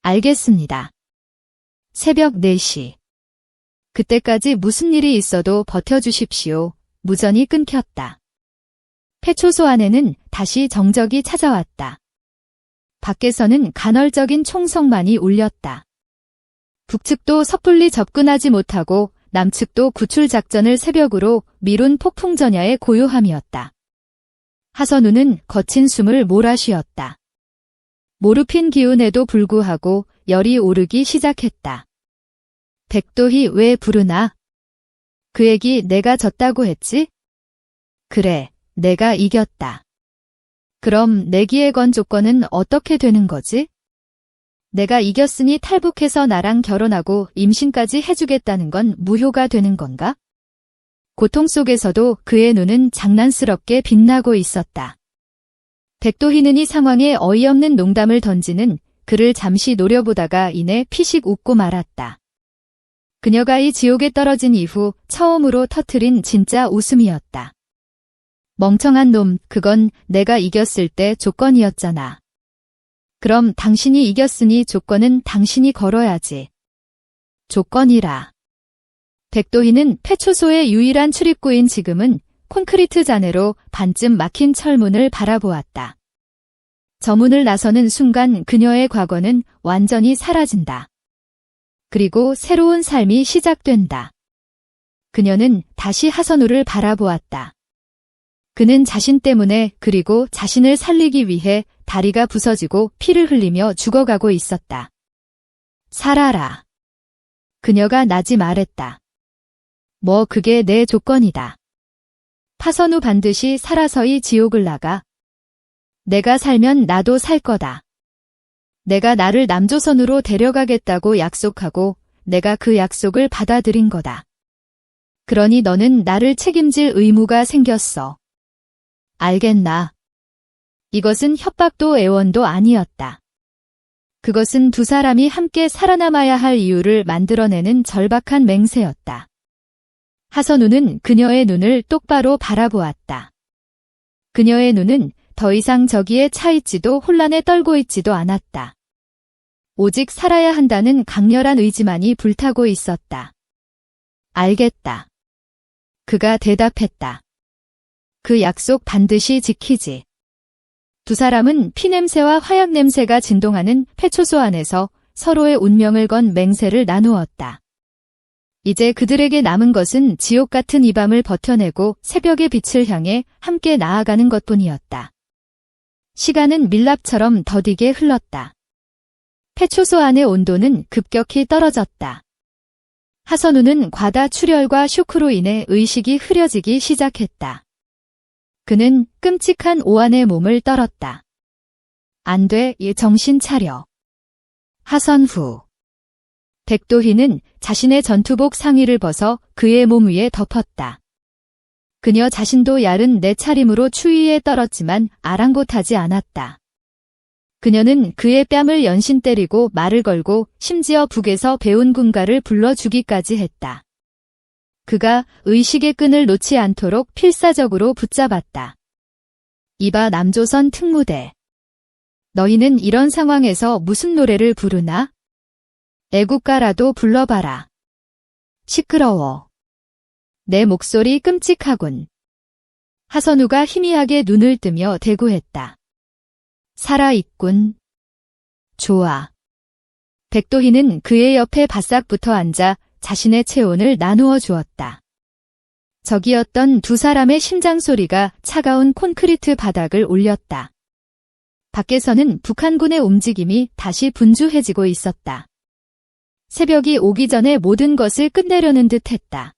알겠습니다. 새벽 4시. 그때까지 무슨 일이 있어도 버텨주십시오. 무전이 끊겼다. 폐초소 안에는 다시 정적이 찾아왔다. 밖에서는 간헐적인 총성만이 울렸다. 북측도 섣불리 접근하지 못하고 남측도 구출 작전을 새벽으로 미룬 폭풍전야의 고요함이었다. 하선우는 거친 숨을 몰아쉬었다. 모르핀 기운에도 불구하고 열이 오르기 시작했다. 백도희 왜 부르나? 그 얘기 내가 졌다고 했지? 그래, 내가 이겼다. 그럼 내기에 건 조건은 어떻게 되는 거지? 내가 이겼으니 탈북해서 나랑 결혼하고 임신까지 해주겠다는 건 무효가 되는 건가? 고통 속에서도 그의 눈은 장난스럽게 빛나고 있었다. 백도희는 이 상황에 어이없는 농담을 던지는 그를 잠시 노려보다가 이내 피식 웃고 말았다. 그녀가 이 지옥에 떨어진 이후 처음으로 터트린 진짜 웃음이었다. 멍청한 놈, 그건 내가 이겼을 때 조건이었잖아. 그럼 당신이 이겼으니 조건은 당신이 걸어야지. 조건이라. 백도희는 폐초소의 유일한 출입구인 지금은 콘크리트 잔해로 반쯤 막힌 철문을 바라보았다. 저 문을 나서는 순간 그녀의 과거는 완전히 사라진다. 그리고 새로운 삶이 시작된다. 그녀는 다시 하선우를 바라보았다. 그는 자신 때문에 그리고 자신을 살리기 위해 다리가 부서지고 피를 흘리며 죽어가고 있었다. 살아라. 그녀가 나지 말했다. 뭐 그게 내 조건이다. 파선 후 반드시 살아서이 지옥을 나가. 내가 살면 나도 살 거다. 내가 나를 남조선으로 데려가겠다고 약속하고 내가 그 약속을 받아들인 거다. 그러니 너는 나를 책임질 의무가 생겼어. 알겠나? 이것은 협박도 애원도 아니었다. 그것은 두 사람이 함께 살아남아야 할 이유를 만들어내는 절박한 맹세였다. 하선우는 그녀의 눈을 똑바로 바라보았다. 그녀의 눈은 더 이상 저기에 차 있지도 혼란에 떨고 있지도 않았다. 오직 살아야 한다는 강렬한 의지만이 불타고 있었다. 알겠다. 그가 대답했다. 그 약속 반드시 지키지. 두 사람은 피냄새와 화약냄새가 진동하는 폐초소 안에서 서로의 운명을 건 맹세를 나누었다. 이제 그들에게 남은 것은 지옥 같은 이 밤을 버텨내고 새벽의 빛을 향해 함께 나아가는 것뿐이었다. 시간은 밀랍처럼 더디게 흘렀다. 폐초소 안의 온도는 급격히 떨어졌다. 하선우는 과다 출혈과 쇼크로 인해 의식이 흐려지기 시작했다. 그는 끔찍한 오한의 몸을 떨었다. 안 돼, 정신 차려. 하선후. 백도희는 자신의 전투복 상의를 벗어 그의 몸 위에 덮었다. 그녀 자신도 야른 내 차림으로 추위에 떨었지만 아랑곳하지 않았다. 그녀는 그의 뺨을 연신 때리고 말을 걸고 심지어 북에서 배운 군가를 불러주기까지 했다. 그가 의식의 끈을 놓지 않도록 필사적으로 붙잡았다. 이봐 남조선 특무대. 너희는 이런 상황에서 무슨 노래를 부르나? 애국가라도 불러봐라. 시끄러워. 내 목소리 끔찍하군. 하선우가 희미하게 눈을 뜨며 대꾸했다. 살아있군. 좋아. 백도희는 그의 옆에 바싹 붙어 앉아 자신의 체온을 나누어 주었다. 저기였던 두 사람의 심장 소리가 차가운 콘크리트 바닥을 울렸다. 밖에서는 북한군의 움직임이 다시 분주해지고 있었다. 새벽이 오기 전에 모든 것을 끝내려는 듯 했다.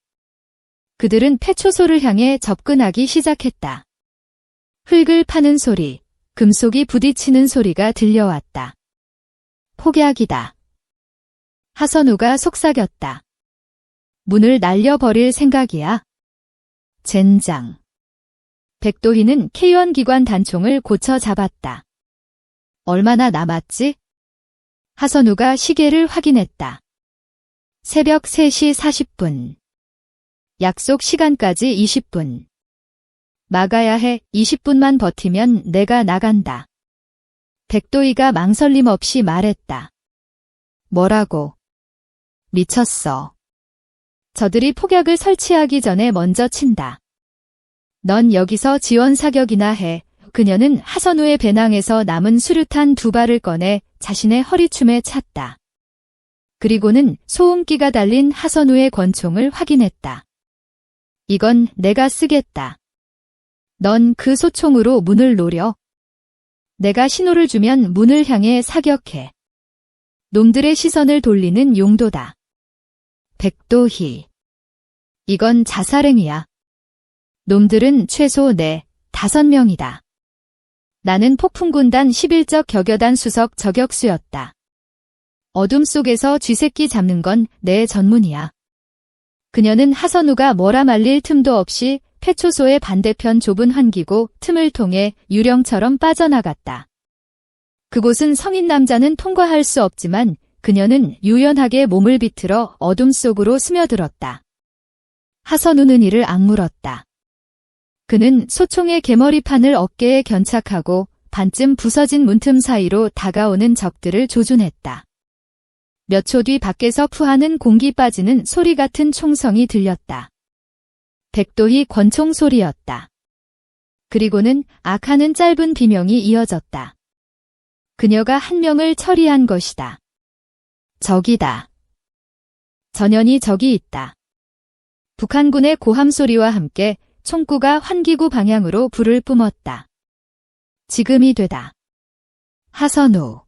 그들은 폐초소를 향해 접근하기 시작했다. 흙을 파는 소리, 금속이 부딪히는 소리가 들려왔다. 폭약이다. 하선우가 속삭였다. 문을 날려버릴 생각이야. 젠장. 백도희는 K1 기관 단총을 고쳐 잡았다. 얼마나 남았지? 하선우가 시계를 확인했다. 새벽 3시 40분. 약속 시간까지 20분. 막아야 해. 20분만 버티면 내가 나간다. 백도희가 망설임 없이 말했다. 뭐라고? 미쳤어. 저들이 폭약을 설치하기 전에 먼저 친다. 넌 여기서 지원 사격이나 해. 그녀는 하선우의 배낭에서 남은 수류탄 2발을 꺼내 자신의 허리춤에 찼다. 그리고는 소음기가 달린 하선우의 권총을 확인했다. 이건 내가 쓰겠다. 넌 그 소총으로 문을 노려. 내가 신호를 주면 문을 향해 사격해. 놈들의 시선을 돌리는 용도다. 백도희. 이건 자살행위야. 놈들은 최소 4-5명이다. 나는 폭풍군단 11적 격여단 수석 저격수였다. 어둠 속에서 쥐새끼 잡는 건 내 전문이야. 그녀는 하선우가 뭐라 말릴 틈도 없이 폐초소의 반대편 좁은 환기고 틈을 통해 유령처럼 빠져나갔다. 그곳은 성인 남자는 통과할 수 없지만 그녀는 유연하게 몸을 비틀어 어둠 속으로 스며들었다. 하선우는 이를 악물었다. 그는 소총의 개머리판을 어깨에 견착하고 반쯤 부서진 문틈 사이로 다가오는 적들을 조준했다. 몇 초 뒤 밖에서 푸하는 공기 빠지는 소리 같은 총성이 들렸다. 백도희 권총 소리였다. 그리고는 악하는 짧은 비명이 이어졌다. 그녀가 한 명을 처리한 것이다. 적이다. 전연히 적이 있다. 북한군의 고함 소리와 함께 총구가 환기구 방향으로 불을 뿜었다. 지금이 되다. 하선우.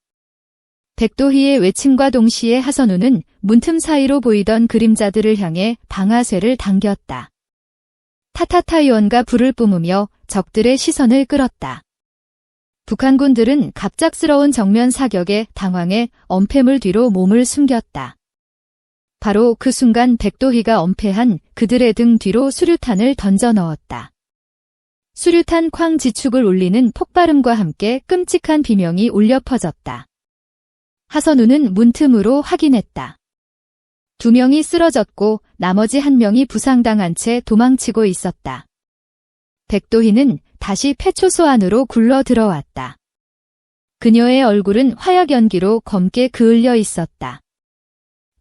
백도희의 외침과 동시에 하선우는 문틈 사이로 보이던 그림자들을 향해 방아쇠를 당겼다. 타타타이원과 불을 뿜으며 적들의 시선을 끌었다. 북한군들은 갑작스러운 정면 사격에 당황해 엄폐물 뒤로 몸을 숨겼다. 바로 그 순간 백도희가 엄폐한 그들의 등 뒤로 수류탄을 던져 넣었다. 수류탄 쾅 지축을 울리는 폭발음과 함께 끔찍한 비명이 울려 퍼졌다. 하선우는 문틈으로 확인했다. 2명이 쓰러졌고 나머지 1명이 부상당한 채 도망치고 있었다. 백도희는 다시 폐초소 안으로 굴러 들어왔다. 그녀의 얼굴은 화약 연기로 검게 그을려 있었다.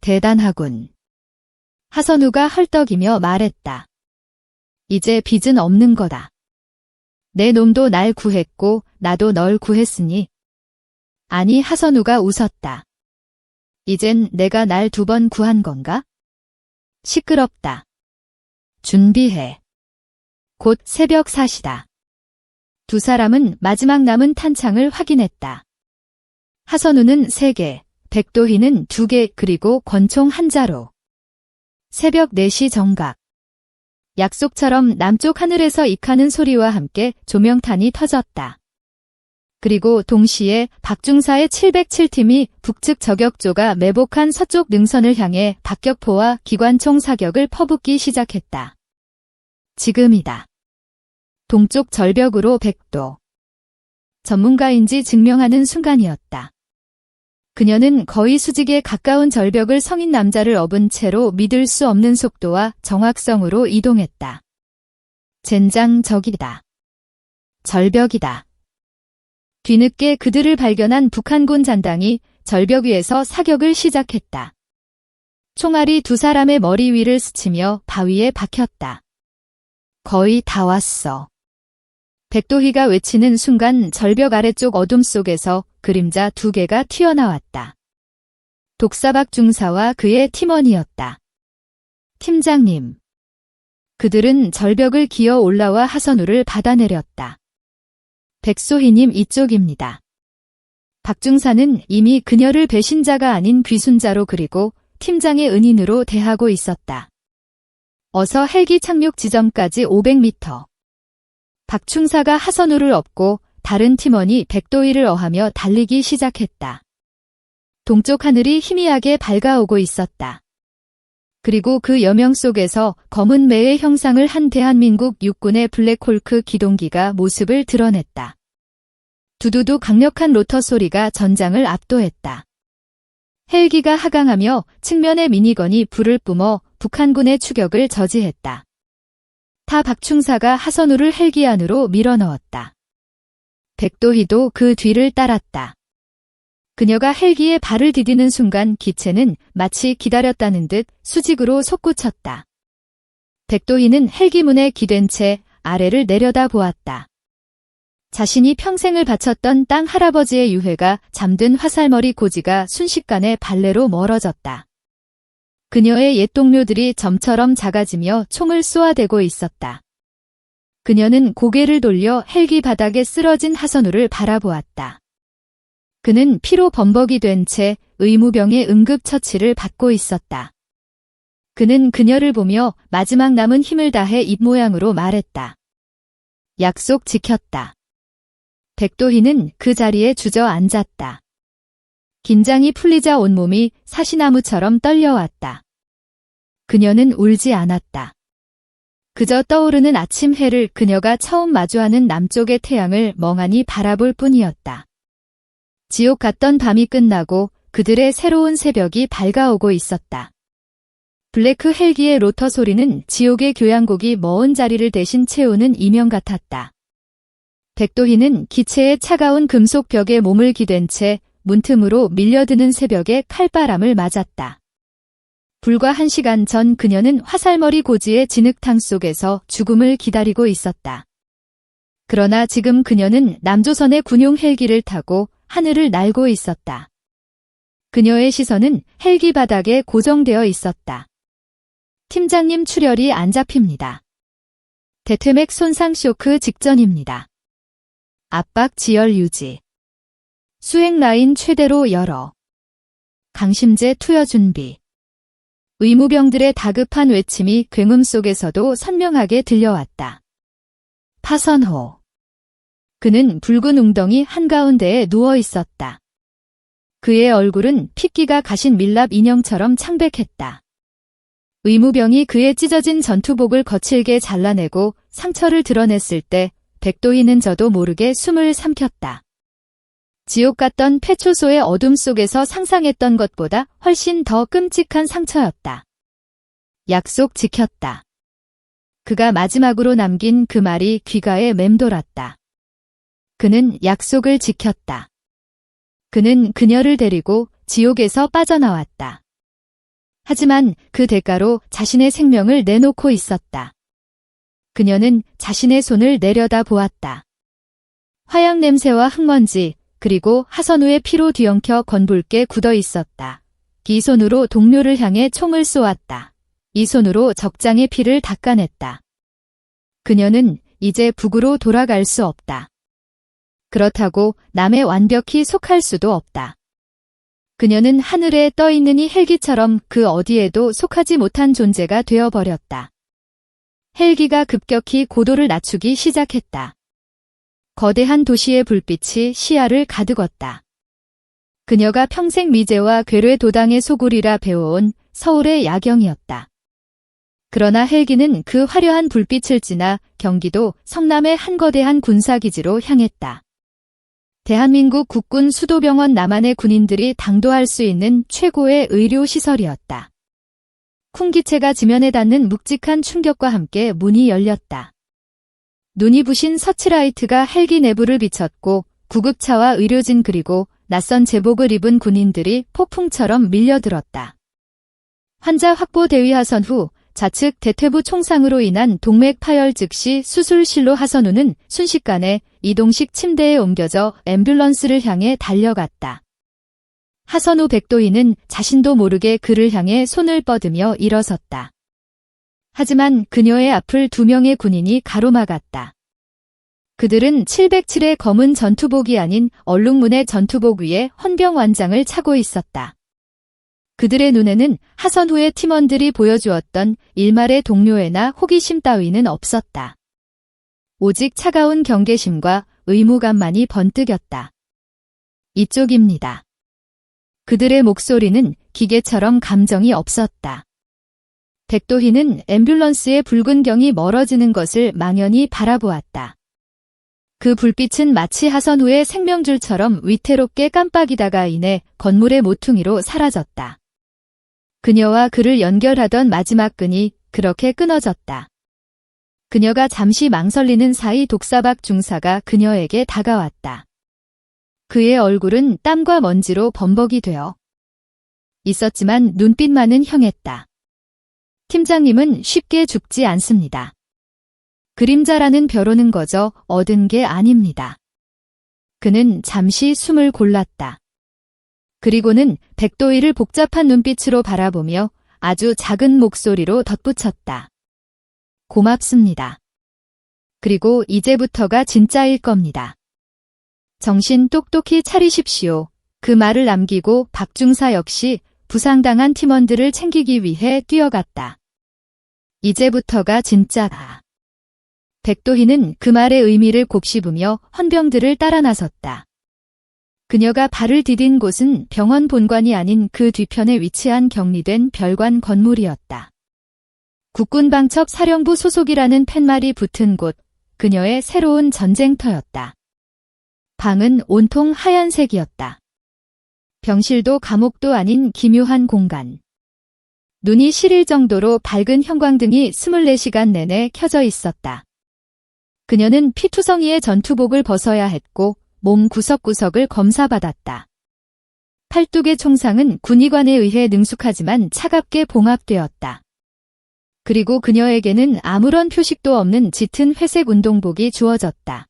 대단하군. 하선우가 헐떡이며 말했다. 이제 빚은 없는 거다. 내 놈도 날 구했고 나도 널 구했으니. 아니, 하선우가 웃었다. 이젠 내가 날 2번 구한 건가? 시끄럽다. 준비해. 곧 새벽 4시다. 두 사람은 마지막 남은 탄창을 확인했다. 하선우는 3개, 백도희는 2개 그리고 권총 1자루. 새벽 4시 정각. 약속처럼 남쪽 하늘에서 익하는 소리와 함께 조명탄이 터졌다. 그리고 동시에 박중사의 707팀이 북측 저격조가 매복한 서쪽 능선을 향해 박격포와 기관총 사격을 퍼붓기 시작했다. 지금이다. 동쪽 절벽으로 100도. 전문가인지 증명하는 순간이었다. 그녀는 거의 수직에 가까운 절벽을 성인 남자를 업은 채로 믿을 수 없는 속도와 정확성으로 이동했다. 젠장, 적이다. 절벽이다. 뒤늦게 그들을 발견한 북한군 잔당이 절벽 위에서 사격을 시작했다. 총알이 2 사람의 머리 위를 스치며 바위에 박혔다. 거의 다 왔어. 백도희가 외치는 순간 절벽 아래쪽 어둠 속에서 그림자 2개가 튀어나왔다. 독사박 중사와 그의 팀원이었다. 팀장님. 그들은 절벽을 기어 올라와 하선우를 받아내렸다. 백소희님, 이쪽입니다. 박중사는 이미 그녀를 배신자가 아닌 귀순자로 그리고 팀장의 은인으로 대하고 있었다. 어서 헬기 착륙 지점까지 500m. 박중사가 하선우를 업고 다른 팀원이 백도희를 어하며 달리기 시작했다. 동쪽 하늘이 희미하게 밝아오고 있었다. 그리고 그 여명 속에서 검은 매의 형상을 한 대한민국 육군의 블랙홀크 기동기가 모습을 드러냈다. 두두두 강력한 로터 소리가 전장을 압도했다. 헬기가 하강하며 측면의 미니건이 불을 뿜어 북한군의 추격을 저지했다. 타 박충사가 하선우를 헬기 안으로 밀어넣었다. 백도희도 그 뒤를 따랐다. 그녀가 헬기에 발을 디디는 순간 기체는 마치 기다렸다는 듯 수직으로 솟구쳤다. 백도희는 헬기 문에 기댄 채 아래를 내려다 보았다. 자신이 평생을 바쳤던 땅 할아버지의 유해가 잠든 화살머리 고지가 순식간에 발레로 멀어졌다. 그녀의 옛 동료들이 점처럼 작아지며 총을 쏘아대고 있었다. 그녀는 고개를 돌려 헬기 바닥에 쓰러진 하선우를 바라보았다. 그는 피로 범벅이 된 채 의무병의 응급처치를 받고 있었다. 그는 그녀를 보며 마지막 남은 힘을 다해 입모양으로 말했다. 약속 지켰다. 백도희는 그 자리에 주저앉았다. 긴장이 풀리자 온몸이 사시나무처럼 떨려왔다. 그녀는 울지 않았다. 그저 떠오르는 아침 해를 그녀가 처음 마주하는 남쪽의 태양을 멍하니 바라볼 뿐이었다. 지옥 같던 밤이 끝나고 그들의 새로운 새벽이 밝아오고 있었다. 블레크 헬기의 로터 소리는 지옥의 교향곡이 먼 자리를 대신 채우는 이명 같았다. 백도희는 기체의 차가운 금속 벽에 몸을 기댄 채 문틈으로 밀려드는 새벽에 칼바람을 맞았다. 불과 1시간 전 그녀는 화살머리 고지의 진흙탕 속에서 죽음을 기다리고 있었다. 그러나 지금 그녀는 남조선의 군용 헬기를 타고 하늘을 날고 있었다. 그녀의 시선은 헬기 바닥에 고정되어 있었다. 팀장님 출혈이 안 잡힙니다. 대퇴맥 손상 쇼크 직전입니다. 압박 지열 유지. 수행 라인 최대로 열어. 강심제 투여 준비. 의무병들의 다급한 외침이 굉음 속에서도 선명하게 들려왔다. 파선호. 그는 붉은 웅덩이 한가운데에 누워 있었다. 그의 얼굴은 핏기가 가신 밀랍 인형처럼 창백했다. 의무병이 그의 찢어진 전투복을 거칠게 잘라내고 상처를 드러냈을 때 백도희는 저도 모르게 숨을 삼켰다. 지옥 같던 폐초소의 어둠 속에서 상상했던 것보다 훨씬 더 끔찍한 상처였다. 약속 지켰다. 그가 마지막으로 남긴 그 말이 귀가에 맴돌았다. 그는 약속을 지켰다. 그는 그녀를 데리고 지옥에서 빠져나왔다. 하지만 그 대가로 자신의 생명을 내놓고 있었다. 그녀는 자신의 손을 내려다 보았다. 화약 냄새와 흙먼지, 그리고 하선우의 피로 뒤엉켜 건붉게 굳어 있었다. 이 손으로 동료를 향해 총을 쏘았다. 이 손으로 적장의 피를 닦아냈다. 그녀는 이제 북으로 돌아갈 수 없다. 그렇다고 남에 완벽히 속할 수도 없다. 그녀는 하늘에 떠있는 이 헬기처럼 그 어디에도 속하지 못한 존재가 되어버렸다. 헬기가 급격히 고도를 낮추기 시작했다. 거대한 도시의 불빛이 시야를 가득었다. 그녀가 평생 미제와 괴뢰 도당의 소굴이라 배워온 서울의 야경이었다. 그러나 헬기는 그 화려한 불빛을 지나 경기도 성남의 한 거대한 군사기지로 향했다. 대한민국 국군 수도병원 남한의 군인들이 당도할 수 있는 최고의 의료시설이었다. 쿵기체가 지면에 닿는 묵직한 충격과 함께 문이 열렸다. 눈이 부신 서치라이트가 헬기 내부를 비췄고 구급차와 의료진 그리고 낯선 제복을 입은 군인들이 폭풍처럼 밀려들었다. 환자 확보 대위하선 후 좌측 대퇴부 총상으로 인한 동맥 파열 즉시 수술실로 하선우는 순식간에 이동식 침대에 옮겨져 앰뷸런스를 향해 달려갔다. 하선우 백도희는 자신도 모르게 그를 향해 손을 뻗으며 일어섰다. 하지만 그녀의 앞을 2명의 군인이 가로막았다. 그들은 707의 검은 전투복이 아닌 얼룩무늬 전투복 위에 헌병완장을 차고 있었다. 그들의 눈에는 하선우의 팀원들이 보여주었던 일말의 동료애나 호기심 따위는 없었다. 오직 차가운 경계심과 의무감만이 번뜩였다. 이쪽입니다. 그들의 목소리는 기계처럼 감정이 없었다. 백도희는 앰뷸런스의 붉은 경이 멀어지는 것을 망연히 바라보았다. 그 불빛은 마치 하선우의 생명줄처럼 위태롭게 깜빡이다가 이내 건물의 모퉁이로 사라졌다. 그녀와 그를 연결하던 마지막 끈이 그렇게 끊어졌다. 그녀가 잠시 망설이는 사이 독사박 중사가 그녀에게 다가왔다. 그의 얼굴은 땀과 먼지로 범벅이 되어 있었지만 눈빛만은 형했다. 팀장님은 쉽게 죽지 않습니다. 그림자라는 벼로는 거저 얻은 게 아닙니다. 그는 잠시 숨을 골랐다. 그리고는 백도희를 복잡한 눈빛으로 바라보며 아주 작은 목소리로 덧붙였다. 고맙습니다. 그리고 이제부터가 진짜일 겁니다. 정신 똑똑히 차리십시오. 그 말을 남기고 박중사 역시 부상당한 팀원들을 챙기기 위해 뛰어갔다. 이제부터가 진짜다. 백도희는 그 말의 의미를 곱씹으며 헌병들을 따라 나섰다. 그녀가 발을 디딘 곳은 병원 본관이 아닌 그 뒤편에 위치한 격리된 별관 건물이었다. 국군방첩 사령부 소속이라는 팻말이 붙은 곳, 그녀의 새로운 전쟁터였다. 방은 온통 하얀색이었다. 병실도 감옥도 아닌 기묘한 공간. 눈이 시릴 정도로 밝은 형광등이 24시간 내내 켜져 있었다. 그녀는 피투성이의 전투복을 벗어야 했고 몸 구석구석을 검사받았다. 팔뚝의 총상은 군의관에 의해 능숙하지만 차갑게 봉합되었다. 그리고 그녀에게는 아무런 표식도 없는 짙은 회색 운동복이 주어졌다.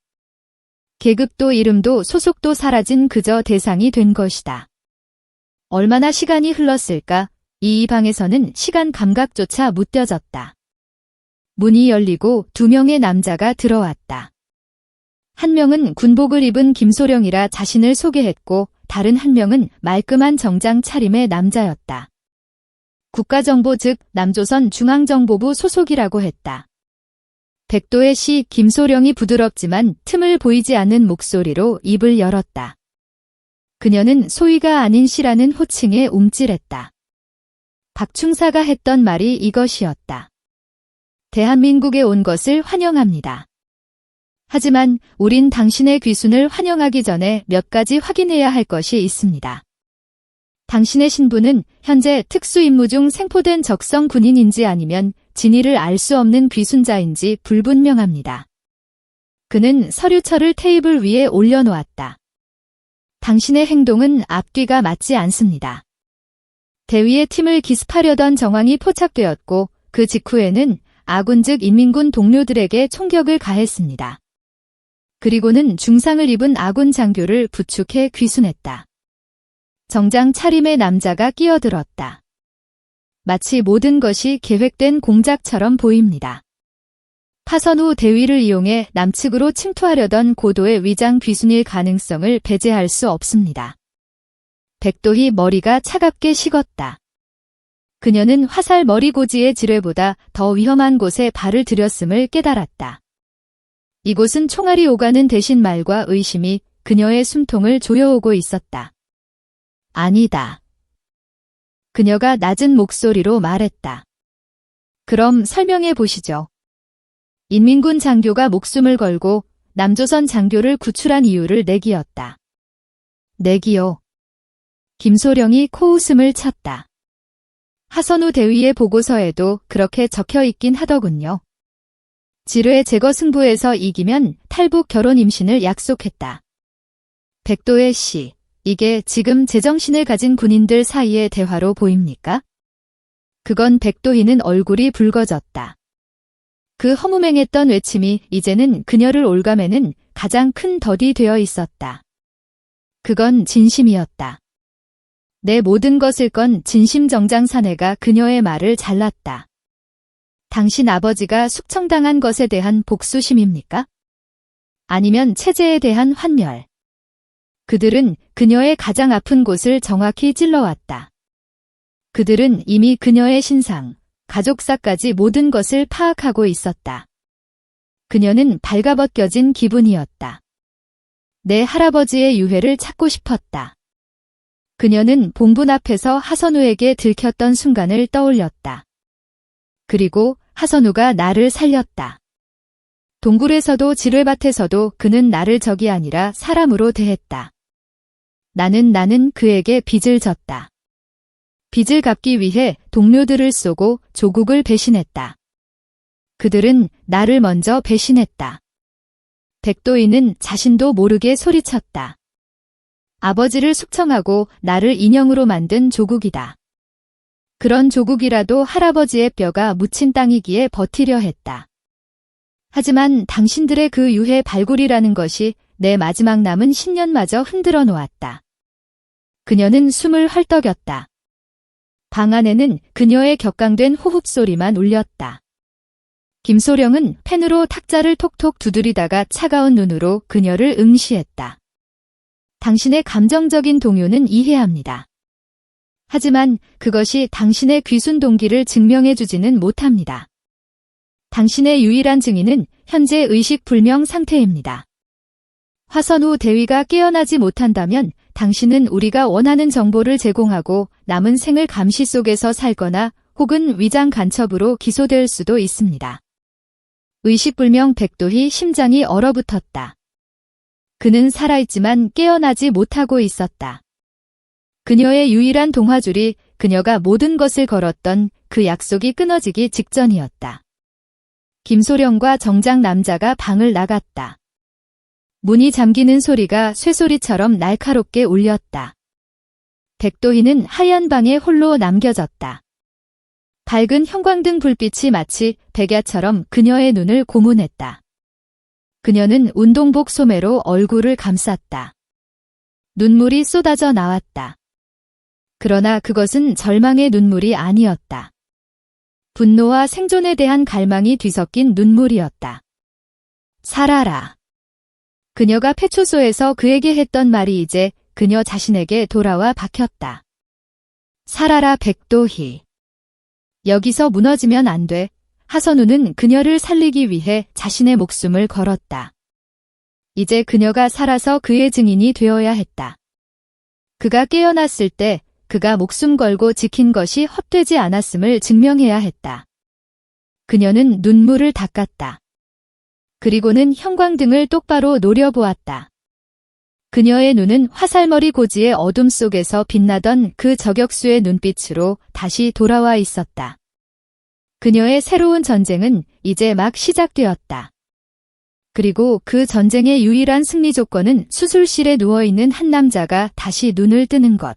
계급도 이름도 소속도 사라진 그저 대상이 된 것이다. 얼마나 시간이 흘렀을까? 이 방에서는 시간 감각조차 무뎌졌다. 문이 열리고 2명의 남자가 들어왔다. 한 명은 군복을 입은 김소령이라 자신을 소개했고 다른 한 명은 말끔한 정장 차림의 남자였다. 국가정보 즉 남조선 중앙정보부 소속이라고 했다. 백도의 시 김소령이 부드럽지만 틈을 보이지 않는 목소리로 입을 열었다. 그녀는 소위가 아닌 시라는 호칭에 움찔했다. 박충사가 했던 말이 이것이었다. 대한민국에 온 것을 환영합니다. 하지만 우린 당신의 귀순을 환영하기 전에 몇 가지 확인해야 할 것이 있습니다. 당신의 신분은 현재 특수임무 중 생포된 적성 군인인지 아니면 진위를 알 수 없는 귀순자인지 불분명합니다. 그는 서류철을 테이블 위에 올려놓았다. 당신의 행동은 앞뒤가 맞지 않습니다. 대위의 팀을 기습하려던 정황이 포착되었고 그 직후에는 아군 즉 인민군 동료들에게 총격을 가했습니다. 그리고는 중상을 입은 아군 장교를 부축해 귀순했다. 정장 차림의 남자가 끼어들었다. 마치 모든 것이 계획된 공작처럼 보입니다. 파선 후 대위를 이용해 남측으로 침투하려던 고도의 위장 귀순일 가능성을 배제할 수 없습니다. 백도희 머리가 차갑게 식었다. 그녀는 화살 머리고지의 지뢰보다 더 위험한 곳에 발을 들였음을 깨달았다. 이곳은 총알이 오가는 대신 말과 의심이 그녀의 숨통을 조여오고 있었다. 아니다. 그녀가 낮은 목소리로 말했다. 그럼 설명해 보시죠. 인민군 장교가 목숨을 걸고 남조선 장교를 구출한 이유를 내기였다. 내기요. 김소령이 코웃음을 쳤다. 하선우 대위의 보고서에도 그렇게 적혀 있긴 하더군요. 지뢰 제거 승부에서 이기면 탈북 결혼 임신을 약속했다. 백도의 씨, 이게 지금 제정신을 가진 군인들 사이의 대화로 보입니까? 그건 백도희는 얼굴이 붉어졌다. 그 허무맹했던 외침이 이제는 그녀를 올가매는 가장 큰 덫이 되어 있었다. 그건 진심이었다. 내 모든 것을 건 진심정장 사내가 그녀의 말을 잘랐다. 당신 아버지가 숙청당한 것에 대한 복수심입니까? 아니면 체제에 대한 환멸. 그들은 그녀의 가장 아픈 곳을 정확히 찔러왔다. 그들은 이미 그녀의 신상, 가족사까지 모든 것을 파악하고 있었다. 그녀는 발가벗겨진 기분이었다. 내 할아버지의 유해를 찾고 싶었다. 그녀는 봉분 앞에서 하선우에게 들켰던 순간을 떠올렸다. 그리고 하선우가 나를 살렸다. 동굴에서도 지뢰밭에서도 그는 나를 적이 아니라 사람으로 대했다. 나는 그에게 빚을 졌다. 빚을 갚기 위해 동료들을 쏘고 조국을 배신했다. 그들은 나를 먼저 배신했다. 백도희는 자신도 모르게 소리쳤다. 아버지를 숙청하고 나를 인형으로 만든 조국이다. 그런 조국이라도 할아버지의 뼈가 묻힌 땅이기에 버티려 했다. 하지만 당신들의 그 유해 발굴이라는 것이 내 마지막 남은 신년마저 흔들어 놓았다. 그녀는 숨을 헐떡였다. 방 안에는 그녀의 격강된 호흡소리만 울렸다. 김소령은 펜으로 탁자를 톡톡 두드리다가 차가운 눈으로 그녀를 응시했다. 당신의 감정적인 동요는 이해합니다. 하지만 그것이 당신의 귀순 동기를 증명해주지는 못합니다. 당신의 유일한 증인은 현재 의식불명 상태입니다. 화선우 대위가 깨어나지 못한다면 당신은 우리가 원하는 정보를 제공하고 남은 생을 감시 속에서 살거나 혹은 위장 간첩으로 기소될 수도 있습니다. 의식불명 백도희 심장이 얼어붙었다. 그는 살아있지만 깨어나지 못하고 있었다. 그녀의 유일한 동화줄이 그녀가 모든 것을 걸었던 그 약속이 끊어지기 직전이었다. 김소령과 정장 남자가 방을 나갔다. 문이 잠기는 소리가 쇠소리처럼 날카롭게 울렸다. 백도희는 하얀 방에 홀로 남겨졌다. 밝은 형광등 불빛이 마치 백야처럼 그녀의 눈을 고문했다. 그녀는 운동복 소매로 얼굴을 감쌌다. 눈물이 쏟아져 나왔다. 그러나 그것은 절망의 눈물이 아니었다. 분노와 생존에 대한 갈망이 뒤섞인 눈물이었다. 살아라. 그녀가 폐초소에서 그에게 했던 말이 이제 그녀 자신에게 돌아와 박혔다. 살아라 백도희. 여기서 무너지면 안 돼. 하선우는 그녀를 살리기 위해 자신의 목숨을 걸었다. 이제 그녀가 살아서 그의 증인이 되어야 했다. 그가 깨어났을 때 그가 목숨 걸고 지킨 것이 헛되지 않았음을 증명해야 했다. 그녀는 눈물을 닦았다. 그리고는 형광등을 똑바로 노려보았다. 그녀의 눈은 화살머리 고지의 어둠 속에서 빛나던 그 저격수의 눈빛으로 다시 돌아와 있었다. 그녀의 새로운 전쟁은 이제 막 시작되었다. 그리고 그 전쟁의 유일한 승리 조건은 수술실에 누워있는 한 남자가 다시 눈을 뜨는 것,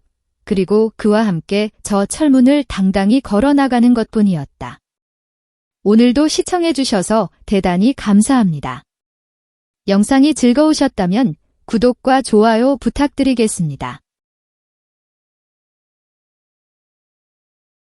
그리고 그와 함께 저 철문을 당당히 걸어나가는 것뿐이었다. 오늘도 시청해주셔서 대단히 감사합니다. 영상이 즐거우셨다면 구독과 좋아요 부탁드리겠습니다.